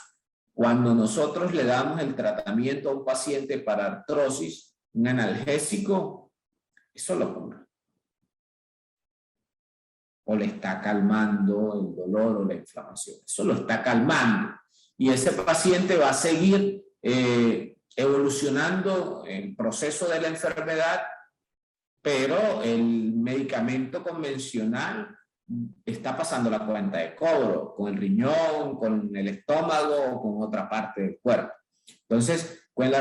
A: cuando nosotros le damos el tratamiento a un paciente para artrosis, un analgésico, eso lo cura. O le está calmando el dolor o la inflamación. Eso lo está calmando. Y ese paciente va a seguir evolucionando el proceso de la enfermedad, pero el medicamento convencional está pasando la cuenta de cobro con el riñón, con el estómago o con otra parte del cuerpo. Entonces, con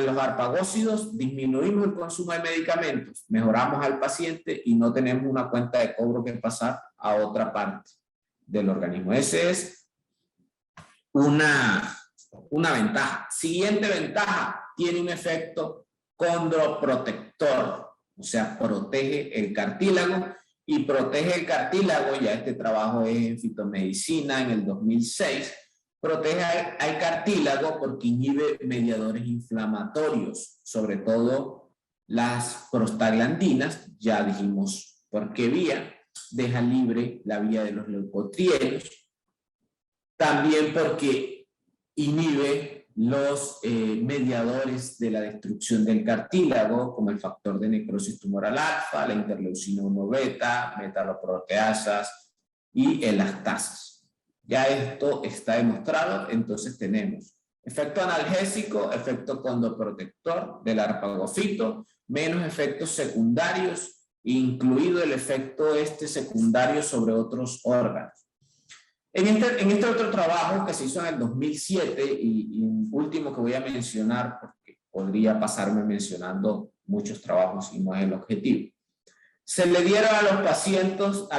A: los arpagócidos disminuimos el consumo de medicamentos, mejoramos al paciente y no tenemos una cuenta de cobro que pasar a otra parte del organismo. Esa es una ventaja. Siguiente ventaja, tiene un efecto condroprotector, o sea, protege el cartílago y protege el cartílago. Ya este trabajo es en fitomedicina en el 2006. Protege al cartílago porque inhibe mediadores inflamatorios, sobre todo las prostaglandinas, ya dijimos por qué vía, deja libre la vía de los leucotrienos, también porque inhibe los mediadores de la destrucción del cartílago, como el factor de necrosis tumoral alfa, la interleucina 1 beta, metaloproteasas y elastasas. Ya esto está demostrado, entonces tenemos efecto analgésico, efecto condroprotector del arpagofito, menos efectos secundarios, incluido el efecto secundario sobre otros órganos. En este otro trabajo que se hizo en el 2007, y último que voy a mencionar, porque podría pasarme mencionando muchos trabajos y no es el objetivo. Se le dieron a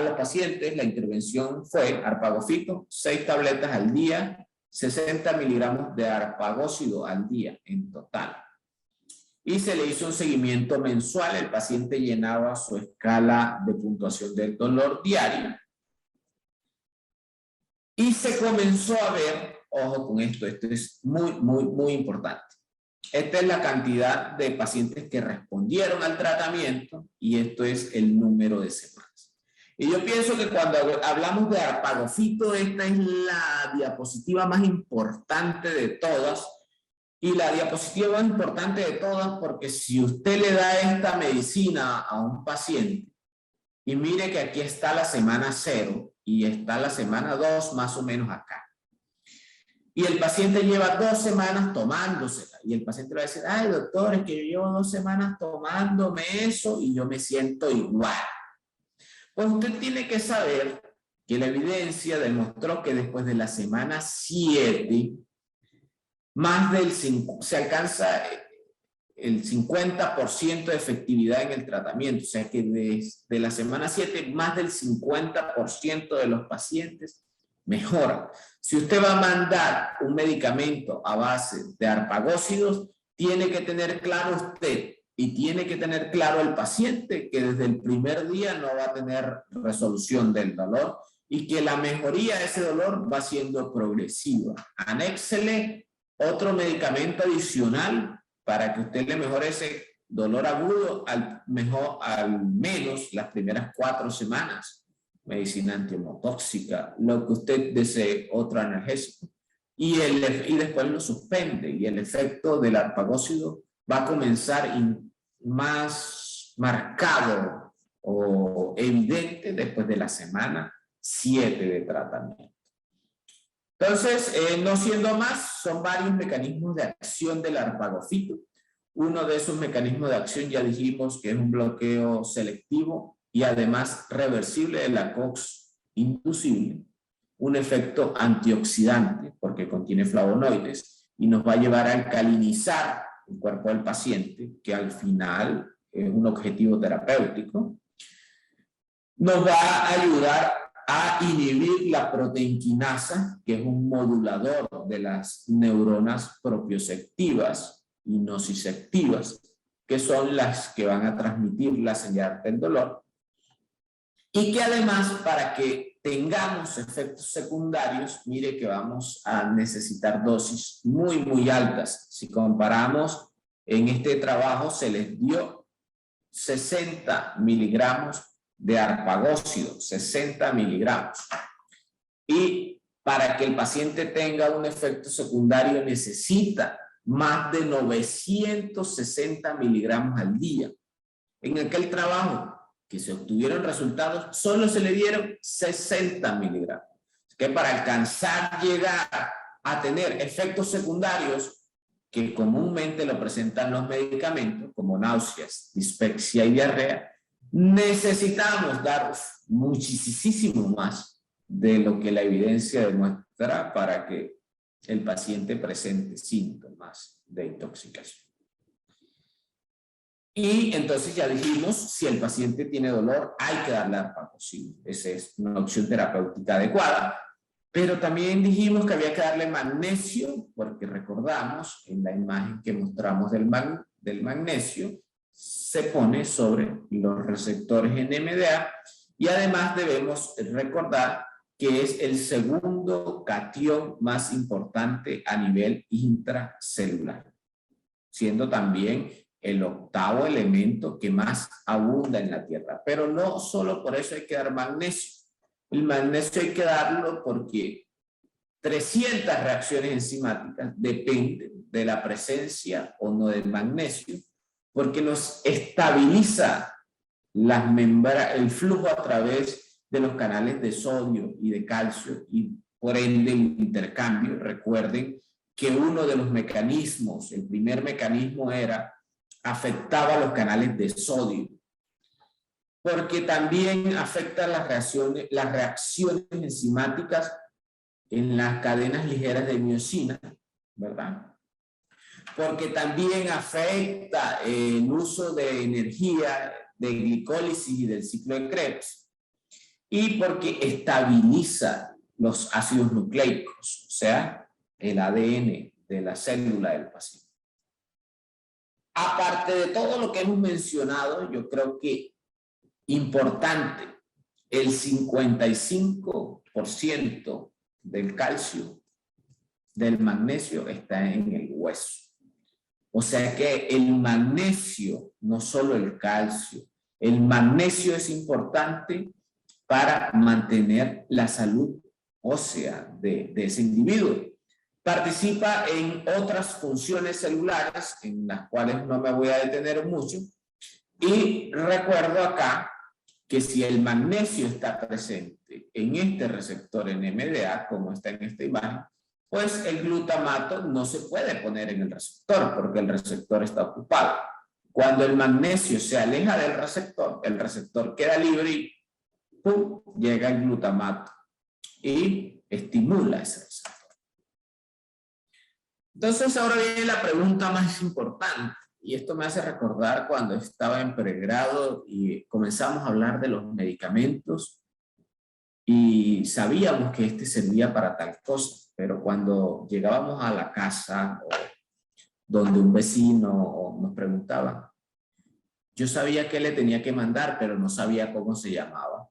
A: los pacientes, la intervención fue arpagofito, 6 tabletas al día, 60 miligramos de arpagócido al día en total. Y se le hizo un seguimiento mensual, el paciente llenaba su escala de puntuación del dolor diario. Y se comenzó a ver, ojo con esto es muy importante. Esta es la cantidad de pacientes que respondieron al tratamiento y esto es el número de semanas. Y yo pienso que cuando hablamos de arpagofito, esta es la diapositiva más importante de todas. Y la diapositiva más importante de todas porque si usted le da esta medicina a un paciente y mire que aquí está la semana 0 y está la semana 2 más o menos acá. Y el paciente lleva 2 semanas tomándosela. Y el paciente va a decir, ay doctor, es que yo llevo 2 semanas tomándome eso y yo me siento igual. Pues usted tiene que saber que la evidencia demostró que después de la semana 7, se alcanza el 50% de efectividad en el tratamiento. O sea que desde la semana 7, más del 50% de los pacientes mejora. Si usted va a mandar un medicamento a base de arpagócidos, tiene que tener claro usted y tiene que tener claro el paciente que desde el primer día no va a tener resolución del dolor y que la mejoría de ese dolor va siendo progresiva. Anéxele otro medicamento adicional para que usted le mejore ese dolor agudo al menos las primeras 4 semanas. Medicina antiemotóxica, lo que usted desee, otro analgésico. Y después lo suspende y el efecto del arpagócido va a comenzar más marcado o evidente después de la semana 7 de tratamiento. Entonces, no siendo más, son varios mecanismos de acción del arpagofito. Uno de esos mecanismos de acción ya dijimos que es un bloqueo selectivo y además reversible de la COX inducible. Un efecto antioxidante porque contiene flavonoides y nos va a llevar a alcalinizar el cuerpo del paciente, que al final es un objetivo terapéutico. Nos va a ayudar a inhibir la proteinquinasa, que es un modulador de las neuronas propioceptivas y nociceptivas, que son las que van a transmitir la señal del dolor. Y que además, para que tengamos efectos secundarios, mire que vamos a necesitar dosis muy, muy altas. Si comparamos, en este trabajo se les dio 60 miligramos de arpagócido, 60 miligramos. Y para que el paciente tenga un efecto secundario necesita más de 960 miligramos al día. En aquel trabajo que se obtuvieron resultados, solo se le dieron 60 miligramos. Que para alcanzar, llegar a tener efectos secundarios que comúnmente lo presentan los medicamentos, como náuseas, dispepsia y diarrea, necesitamos dar muchísimo más de lo que la evidencia demuestra para que el paciente presente síntomas de intoxicación. Y entonces ya dijimos, si el paciente tiene dolor, hay que darle arpagocino. Esa es una opción terapéutica adecuada. Pero también dijimos que había que darle magnesio, porque recordamos en la imagen que mostramos del magnesio, se pone sobre los receptores NMDA y además debemos recordar que es el segundo catión más importante a nivel intracelular, siendo también el 8º elemento que más abunda en la Tierra. Pero no solo por eso hay que dar magnesio. El magnesio hay que darlo porque 300 reacciones enzimáticas dependen de la presencia o no del magnesio, porque nos estabiliza el flujo a través de los canales de sodio y de calcio y por ende el intercambio. Recuerden que uno de los mecanismos, el primer mecanismo afectaba los canales de sodio, porque también afecta las reacciones enzimáticas en las cadenas ligeras de miosina, ¿verdad? Porque también afecta el uso de energía, de glicólisis y del ciclo de Krebs, y porque estabiliza los ácidos nucleicos, o sea, el ADN de la célula del paciente. Aparte de todo lo que hemos mencionado, yo creo que importante, el 55% del calcio, del magnesio está en el hueso. O sea que el magnesio, no solo el calcio, el magnesio es importante para mantener la salud ósea de ese individuo. Participa en otras funciones celulares en las cuales no me voy a detener mucho. Y recuerdo acá que si el magnesio está presente en este receptor NMDA, como está en esta imagen, pues el glutamato no se puede poner en el receptor porque el receptor está ocupado. Cuando el magnesio se aleja del receptor, el receptor queda libre y ¡pum!, llega el glutamato y estimula ese receptor. Entonces ahora viene la pregunta más importante, y esto me hace recordar cuando estaba en pregrado y comenzamos a hablar de los medicamentos y sabíamos que este servía para tal cosa, pero cuando llegábamos a la casa o donde un vecino nos preguntaba, yo sabía qué le tenía que mandar, pero no sabía cómo se llamaba.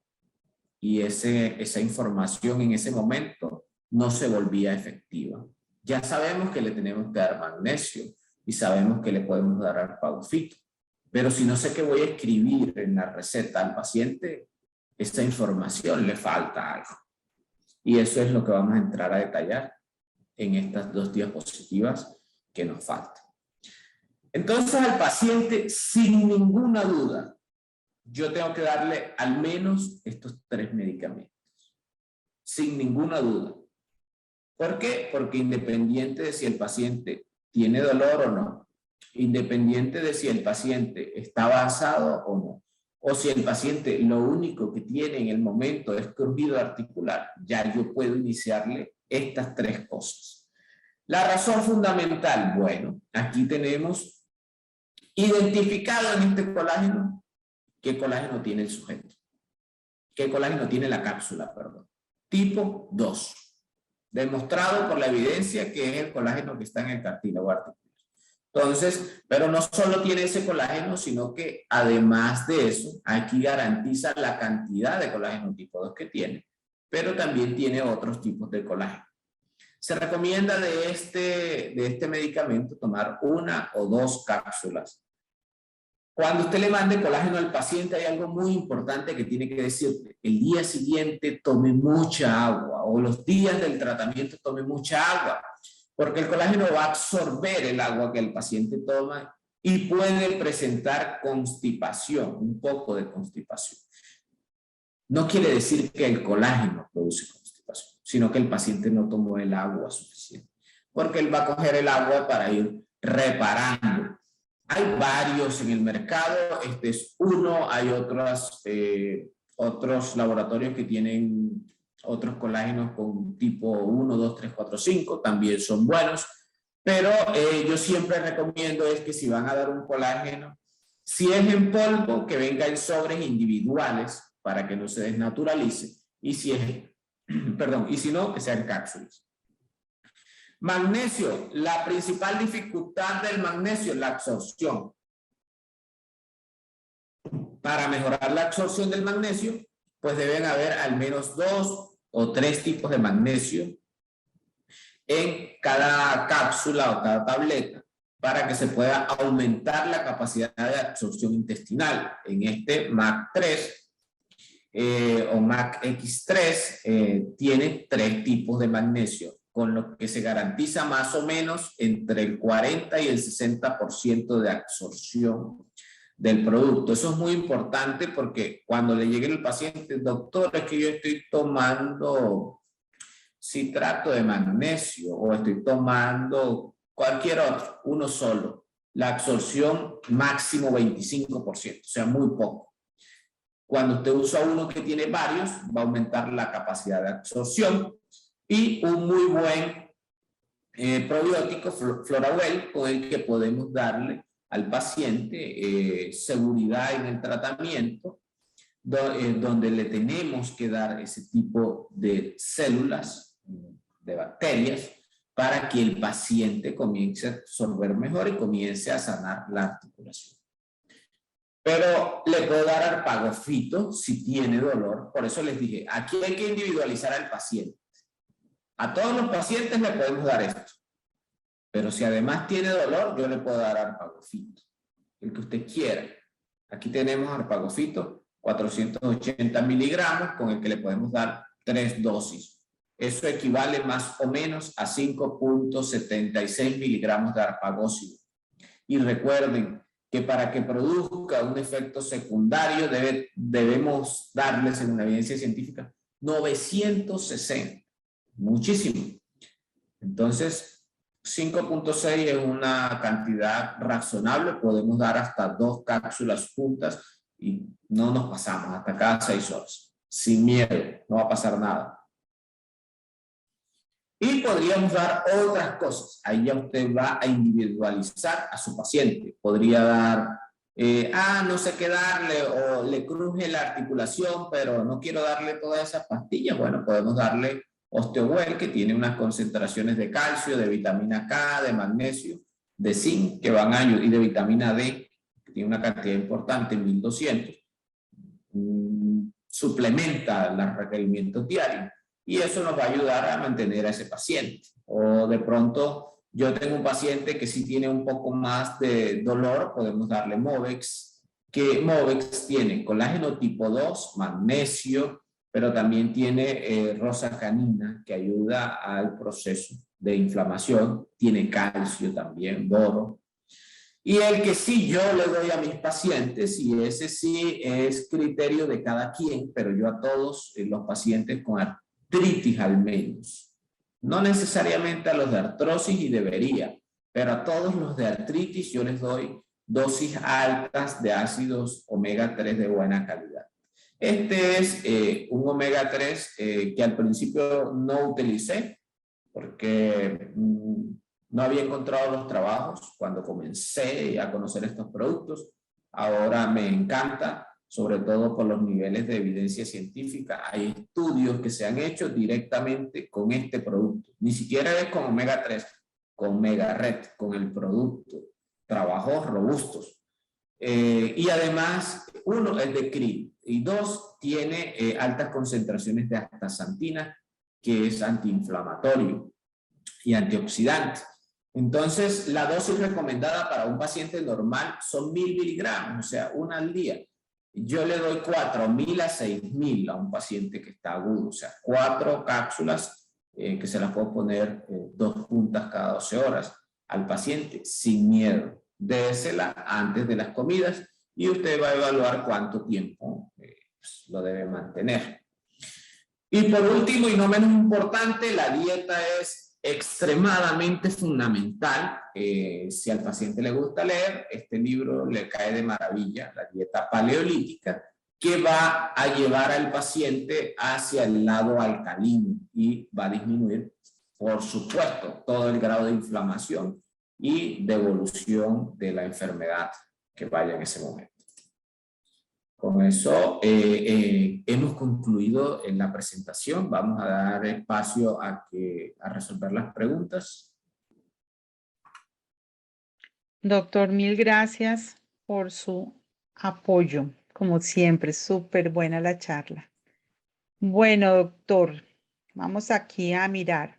A: y esa información en ese momento no se volvía efectiva. Ya sabemos que le tenemos que dar magnesio y sabemos que le podemos dar arpagofito, pero si no sé qué voy a escribir en la receta al paciente, esta información le falta algo. Y eso es lo que vamos a entrar a detallar en estas 2 diapositivas que nos faltan. Entonces al paciente, sin ninguna duda, yo tengo que darle al menos estos 3 medicamentos. Sin ninguna duda. ¿Por qué? Porque independiente de si el paciente tiene dolor o no, independiente de si el paciente está avanzado o no, o si el paciente lo único que tiene en el momento es crujido articular, ya yo puedo iniciarle estas 3 cosas. La razón fundamental, bueno, aquí tenemos identificado en este colágeno qué colágeno tiene el sujeto, qué colágeno tiene la cápsula, perdón. Tipo 2. Demostrado por la evidencia que es el colágeno que está en el cartílago articular. Entonces, pero no solo tiene ese colágeno, sino que además de eso, aquí garantiza la cantidad de colágeno tipo 2 que tiene, pero también tiene otros tipos de colágeno. Se recomienda de este medicamento tomar 1 o 2 cápsulas. Cuando usted le mande colágeno al paciente, hay algo muy importante que tiene que decirte. El día siguiente tome mucha agua, o los días del tratamiento tome mucha agua, porque el colágeno va a absorber el agua que el paciente toma y puede presentar constipación, un poco de constipación. No quiere decir que el colágeno produce constipación, sino que el paciente no tomó el agua suficiente, porque él va a coger el agua para ir reparando. Hay varios en el mercado, este es uno, hay otros laboratorios que tienen otros colágenos con tipo 1, 2, 3, 4, 5, también son buenos, pero yo siempre recomiendo es que si van a dar un colágeno, si es en polvo, que venga en sobres individuales para que no se desnaturalice, y si es, perdón, y si no, que sean cápsulas. Magnesio, la principal dificultad del magnesio es la absorción. Para mejorar la absorción del magnesio, pues deben haber al menos 2 o 3 tipos de magnesio en cada cápsula o cada tableta para que se pueda aumentar la capacidad de absorción intestinal. En este MAC3 o MAC-X3 tiene 3 tipos de magnesio, con lo que se garantiza más o menos entre el 40 y el 60% de absorción del producto. Eso es muy importante porque cuando le llegue el paciente, doctor, es que yo estoy tomando citrato de magnesio o estoy tomando cualquier otro, uno solo, la absorción máximo 25%, o sea, muy poco. Cuando usted usa uno que tiene varios, va a aumentar la capacidad de absorción. Y un muy buen probiótico, Florawell, con el que podemos darle al paciente seguridad en el tratamiento, donde le tenemos que dar ese tipo de células, de bacterias, para que el paciente comience a absorber mejor y comience a sanar la articulación. Pero le puedo dar arpagofito si tiene dolor. Por eso les dije, aquí hay que individualizar al paciente. A todos los pacientes le podemos dar esto. Pero si además tiene dolor, yo le puedo dar arpagofito, el que usted quiera. Aquí tenemos arpagofito, 480 miligramos, con el que le podemos dar 3 dosis. Eso equivale más o menos a 5.76 miligramos de arpagócido. Y recuerden que para que produzca un efecto secundario debemos darle, según la evidencia científica, 960. Muchísimo. Entonces, 5.6 es una cantidad razonable. Podemos dar hasta 2 cápsulas juntas y no nos pasamos hasta cada 6 horas. Sin miedo, no va a pasar nada. Y podríamos dar otras cosas. Ahí ya usted va a individualizar a su paciente. Podría dar, no sé qué darle, o le cruje la articulación, pero no quiero darle todas esas pastillas. Bueno, podemos darle Osteowell, que tiene unas concentraciones de calcio, de vitamina K, de magnesio, de zinc, que van a ayudar, y de vitamina D, que tiene una cantidad importante, 1200. suplementa los requerimientos diarios. Y eso nos va a ayudar a mantener a ese paciente. O de pronto yo tengo un paciente que sí tiene un poco más de dolor, podemos darle Movex, que Movex tiene colágeno tipo 2, magnesio, pero también tiene rosacanina que ayuda al proceso de inflamación, tiene calcio también, boro. Y el que sí yo le doy a mis pacientes, y ese sí es criterio de cada quien, pero yo a todos los pacientes con artritis al menos, no necesariamente a los de artrosis y debería, pero a todos los de artritis yo les doy dosis altas de ácidos omega 3 de buena calidad. Este es un omega 3 que al principio no utilicé porque no había encontrado los trabajos cuando comencé a conocer estos productos. Ahora me encanta, sobre todo por los niveles de evidencia científica. Hay estudios que se han hecho directamente con este producto. Ni siquiera es con omega 3, con Megared, con el producto. Trabajos robustos. Y además, uno es de krill y dos, tiene altas concentraciones de astaxantina, que es antiinflamatorio y antioxidante. Entonces, la dosis recomendada para un paciente normal son 1000 miligramos, o sea, una al día. Yo le doy 4000 a 6000 a un paciente que está agudo, o sea, 4 cápsulas que se las puedo poner 2 puntas cada 12 horas al paciente sin miedo. Désela antes de las comidas y usted va a evaluar cuánto tiempo lo debe mantener. Y por último, y no menos importante, la dieta es extremadamente fundamental. Si al paciente le gusta leer, este libro le cae de maravilla, La dieta paleolítica, que va a llevar al paciente hacia el lado alcalino y va a disminuir, por supuesto, todo el grado de inflamación y de evolución de la enfermedad que vaya en ese momento. Con eso hemos concluido en la presentación. Vamos a dar espacio a resolver las preguntas.
B: Doctor, mil gracias por su apoyo. Como siempre, súper buena la charla. Bueno, doctor, vamos aquí a mirar.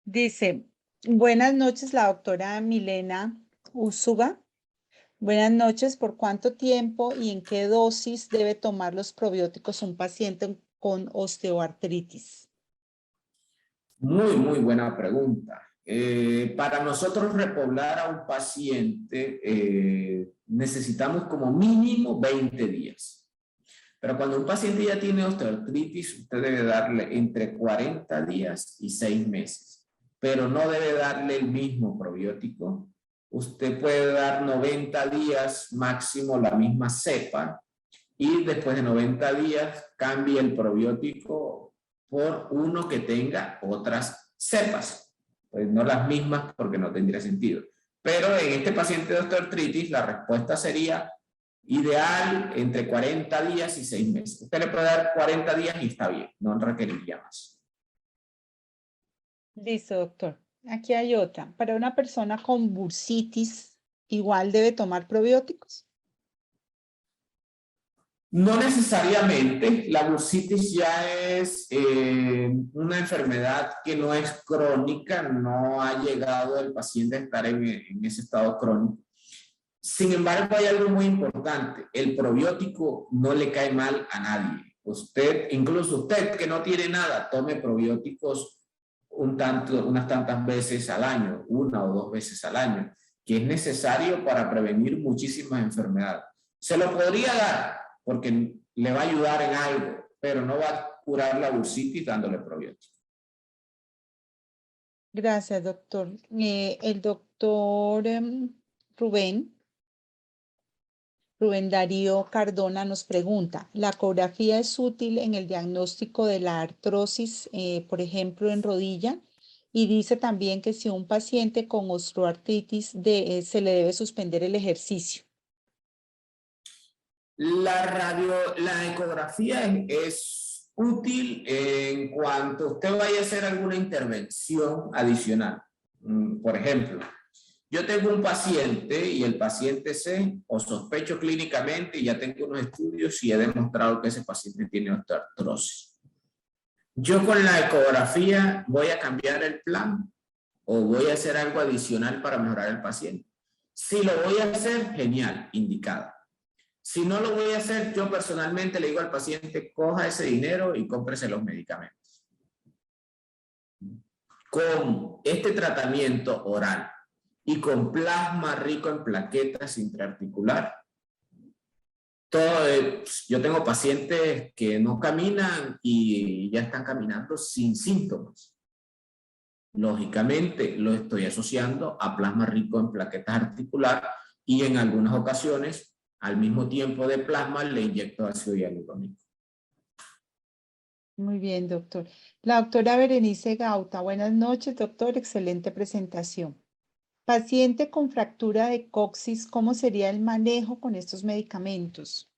B: Dice, buenas noches, la doctora Milena Usuga. Buenas noches, ¿por cuánto tiempo y en qué dosis debe tomar los probióticos un paciente con osteoartritis?
A: Muy buena pregunta. Para nosotros repoblar a un paciente necesitamos como mínimo 20 días. Pero cuando un paciente ya tiene osteoartritis, usted debe darle entre 40 días y 6 meses. Pero no debe darle el mismo probiótico. Usted puede dar 90 días máximo la misma cepa y después de 90 días cambie el probiótico por uno que tenga otras cepas. Pues no las mismas porque no tendría sentido. Pero en este paciente de osteoartritis la respuesta sería ideal entre 40 días y 6 meses. Usted le puede dar 40 días y está bien, no requeriría más.
B: Listo, doctor. Aquí hay otra. Para una persona con bursitis, ¿igual debe tomar probióticos?
A: No necesariamente. La bursitis ya es una enfermedad que no es crónica, no ha llegado el paciente a estar en ese estado crónico. Sin embargo, hay algo muy importante. El probiótico no le cae mal a nadie. Usted, incluso usted que no tiene nada, tome probióticos unas tantas veces al año, 1 o 2 veces al año, que es necesario para prevenir muchísimas enfermedades. Se lo podría dar porque le va a ayudar en algo, pero no va a curar la bursitis dándole probiótico.
B: Gracias, doctor. El doctor Rubén Darío Cardona nos pregunta, ¿la ecografía es útil en el diagnóstico de la artrosis, por ejemplo, en rodilla? Y dice también que si un paciente con osteoartritis se le debe suspender el ejercicio.
A: La ecografía es útil en cuanto usted vaya a hacer alguna intervención adicional. Por ejemplo, Yo tengo un paciente y el paciente sé o sospecho clínicamente y ya tengo unos estudios y he demostrado que ese paciente tiene osteoartrosis. Yo con la ecografía voy a cambiar el plan o voy a hacer algo adicional para mejorar el paciente. Si lo voy a hacer, genial, indicado. Si no lo voy a hacer, yo personalmente le digo al paciente, coja ese dinero y cómprese los medicamentos. Con este tratamiento oral y con plasma rico en plaquetas intraarticular, yo tengo pacientes que no caminan y ya están caminando sin síntomas. Lógicamente lo estoy asociando a plasma rico en plaquetas articular y en algunas ocasiones al mismo tiempo de plasma le inyecto ácido hialurónico.
B: Muy bien, doctor. La doctora Berenice Gauta. Buenas noches, doctor. Excelente presentación. Paciente con fractura de coxis, ¿cómo sería el manejo con estos medicamentos?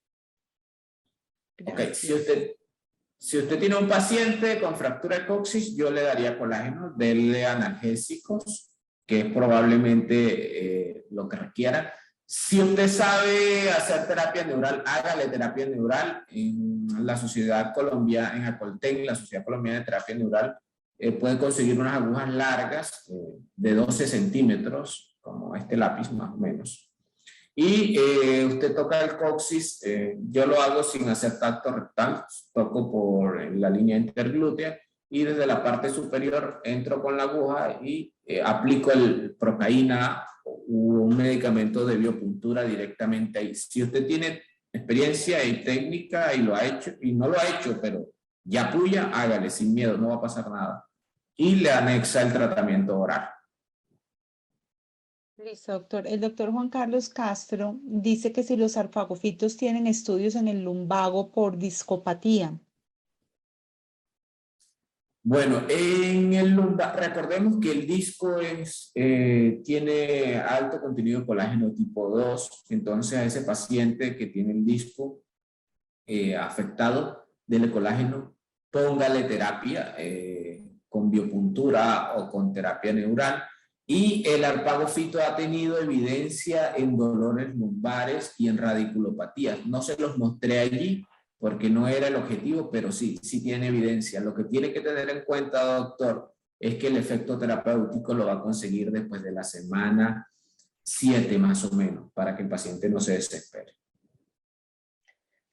A: Ok, si usted tiene un paciente con fractura de coxis, yo le daría colágeno, denle analgésicos, que es probablemente lo que requiera. Si usted sabe hacer terapia neural, hágale terapia neural. En la Sociedad Colombiana, en Acolten, la Sociedad Colombiana de Terapia Neural, puede conseguir unas agujas largas de 12 centímetros, como este lápiz más o menos. Y usted toca el coxis, yo lo hago sin hacer tacto rectal, toco por la línea interglútea y desde la parte superior entro con la aguja y aplico el procaína u un medicamento de biopuntura directamente ahí. Si usted tiene experiencia y técnica y lo ha hecho, y no lo ha hecho, pero ya apoya, hágale sin miedo, no va a pasar nada. Y le anexa el tratamiento oral.
B: Listo, doctor. El doctor Juan Carlos Castro dice que si los sarfagofitos tienen estudios en el lumbago por discopatía.
A: Bueno, en el lumbar, recordemos que el disco tiene alto contenido de colágeno tipo 2, entonces a ese paciente que tiene el disco afectado del colágeno, póngale terapia con biopuntura o con terapia neural. Y el arpagofito ha tenido evidencia en dolores lumbares y en radiculopatías. No se los mostré allí porque no era el objetivo, pero sí tiene evidencia. Lo que tiene que tener en cuenta, doctor, es que el efecto terapéutico lo va a conseguir después de la semana 7 más o menos, para que el paciente no se desespere.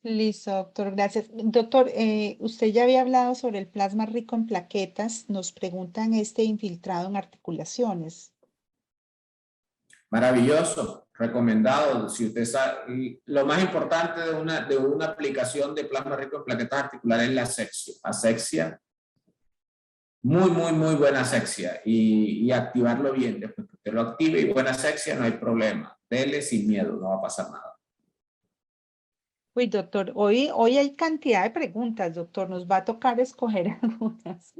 B: Listo, doctor. Gracias. Doctor, usted ya había hablado sobre el plasma rico en plaquetas. Nos preguntan este infiltrado en articulaciones.
A: Maravilloso, recomendado. Si usted sabe, lo más importante de una aplicación de plasma rico en plaquetas articulares es la asexia. Asexia, muy buena asexia y activarlo bien. Después que usted lo active y buena asexia, no hay problema. Dele sin miedo, no va a pasar nada.
B: Uy, doctor, hoy hay cantidad de preguntas, doctor. Nos va a tocar escoger algunas.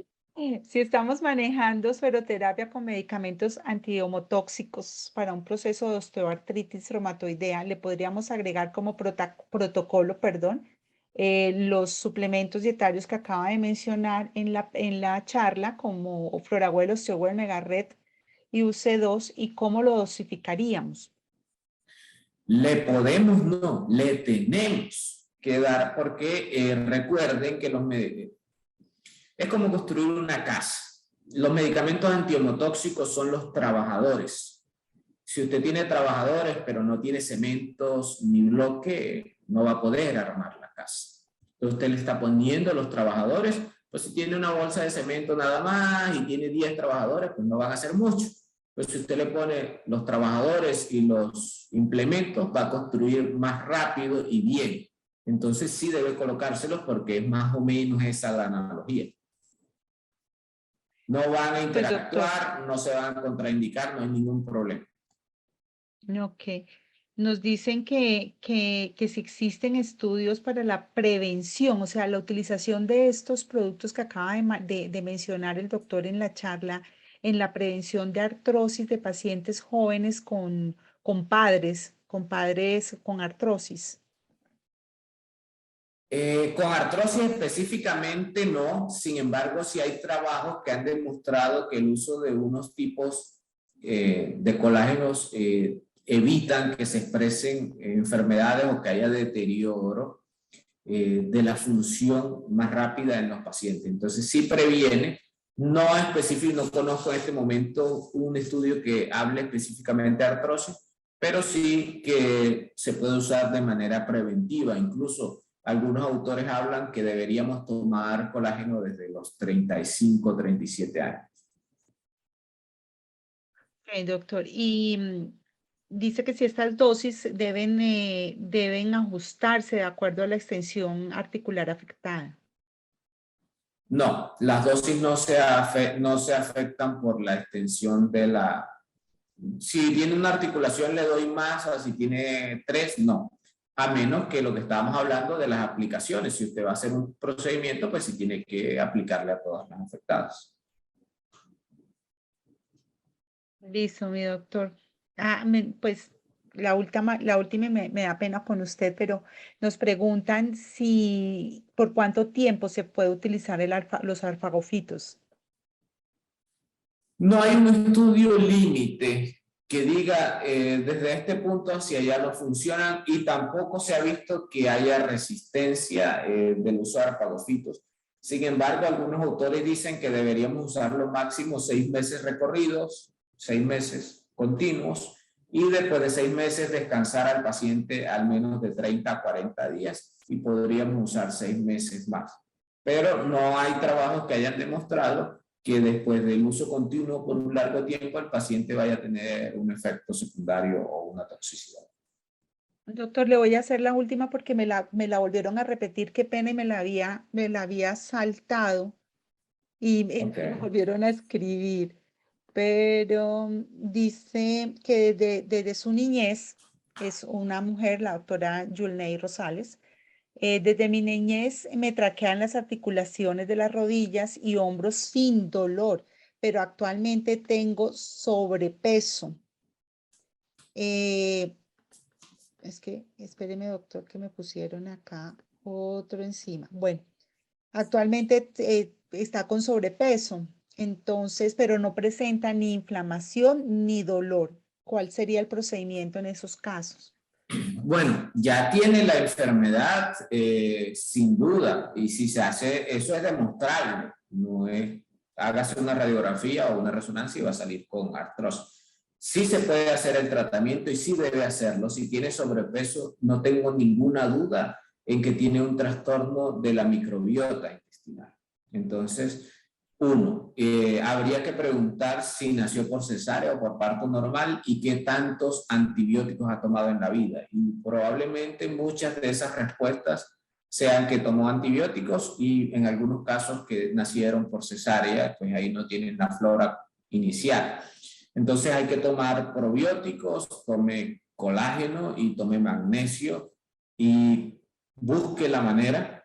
B: Si estamos manejando sueroterapia con medicamentos antiehomotóxicos para un proceso de osteoartritis reumatoidea, le podríamos agregar como protocolo, perdón, los suplementos dietarios que acaba de mencionar en la charla, como Floraguel, Osteogel, Megared y UC2, y cómo lo dosificaríamos.
A: Le podemos, no, le tenemos que dar, porque recuerden que es como construir una casa. Los medicamentos antihomotóxicos son los trabajadores. Si usted tiene trabajadores, pero no tiene cementos ni bloque, no va a poder armar la casa. Entonces usted le está poniendo a los trabajadores, pues si tiene una bolsa de cemento nada más y tiene 10 trabajadores, pues no van a hacer mucho. Pues si usted le pone los trabajadores y los implementos, va a construir más rápido y bien. Entonces sí debe colocárselos porque es más o menos esa la analogía. No van a interactuar, no se van a contraindicar, no hay ningún problema.
B: Ok. Nos dicen que si existen estudios para la prevención, o sea, la utilización de estos productos que acaba de mencionar el doctor en la charla, en la prevención de artrosis de pacientes jóvenes con padres con artrosis.
A: Con artrosis específicamente no, sin embargo, sí hay trabajos que han demostrado que el uso de unos tipos de colágenos evitan que se expresen enfermedades o que haya deterioro de la función más rápida en los pacientes. Entonces sí previene, no específico, no conozco en este momento un estudio que hable específicamente de artrosis, pero sí que se puede usar de manera preventiva. Incluso algunos autores hablan que deberíamos tomar colágeno desde los 35, 37 años.
B: Ok, doctor. Y dice que si estas dosis deben ajustarse de acuerdo a la extensión articular afectada.
A: No, las dosis no se afectan por la extensión de la... Si tiene una articulación le doy más, o si tiene 3, no. A menos que lo que estábamos hablando de las aplicaciones. Si usted va a hacer un procedimiento, pues sí tiene que aplicarle a todas las afectadas.
B: Listo, mi doctor. Pues la última me da pena con usted, pero nos preguntan si por cuánto tiempo se puede utilizar los alfagofitos.
A: No hay un estudio límite que diga desde este punto hacia allá no funcionan, y tampoco se ha visto que haya resistencia del uso de alfagofitos. Sin embargo, algunos autores dicen que deberíamos usarlo máximo 6 meses recorridos, 6 meses continuos, y después de 6 meses descansar al paciente al menos de 30 a 40 días, y podríamos usar 6 meses más. Pero no hay trabajos que hayan demostrado que después del uso continuo por un largo tiempo el paciente vaya a tener un efecto secundario o una toxicidad.
B: Doctor, le voy a hacer la última porque me la volvieron a repetir, qué pena, y me la había saltado y me volvieron a escribir. Pero dice que desde su niñez, es una mujer, la doctora Yulney Rosales, desde mi niñez me traquean las articulaciones de las rodillas y hombros sin dolor, pero actualmente tengo sobrepeso. Es que, espéreme, doctor, que me pusieron acá otro encima. Bueno, actualmente está con sobrepeso, entonces, pero no presenta ni inflamación ni dolor. ¿Cuál sería el procedimiento en esos casos?
A: Bueno, ya tiene la enfermedad sin duda, y si se hace, eso es demostrable, no es, hágase una radiografía o una resonancia y va a salir con artrosis. Sí se puede hacer el tratamiento y sí debe hacerlo. Si tiene sobrepeso, no tengo ninguna duda en que tiene un trastorno de la microbiota intestinal. Entonces, habría que preguntar si nació por cesárea o por parto normal y qué tantos antibióticos ha tomado en la vida. Y probablemente muchas de esas respuestas sean que tomó antibióticos, y en algunos casos que nacieron por cesárea, pues ahí no tienen la flora inicial. Entonces hay que tomar probióticos, tome colágeno y tome magnesio y busque la manera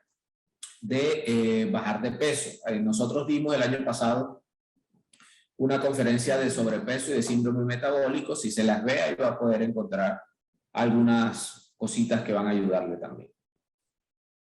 A: de bajar de peso. Nosotros dimos el año pasado una conferencia de sobrepeso y de síndrome metabólico. Si se las ve, ahí va a poder encontrar algunas cositas que van a ayudarle también.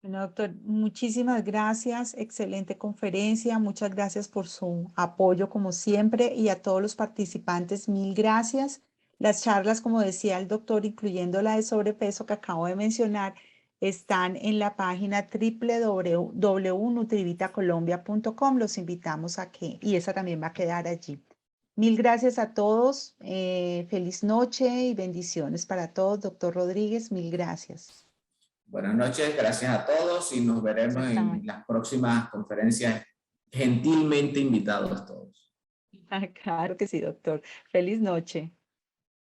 B: Bueno, doctor, muchísimas gracias, excelente conferencia, muchas gracias por su apoyo como siempre, y a todos los participantes, mil gracias. Las charlas, como decía el doctor, incluyendo la de sobrepeso que acabo de mencionar, están en la página www.nutrivitacolombia.com. Los invitamos a que, y esa también va a quedar allí. Mil gracias a todos, feliz noche y bendiciones para todos. Doctor Rodríguez, mil gracias.
A: Buenas noches, gracias a todos y nos veremos en las próximas conferencias. Gentilmente invitados todos.
B: Claro que sí, doctor. Feliz noche.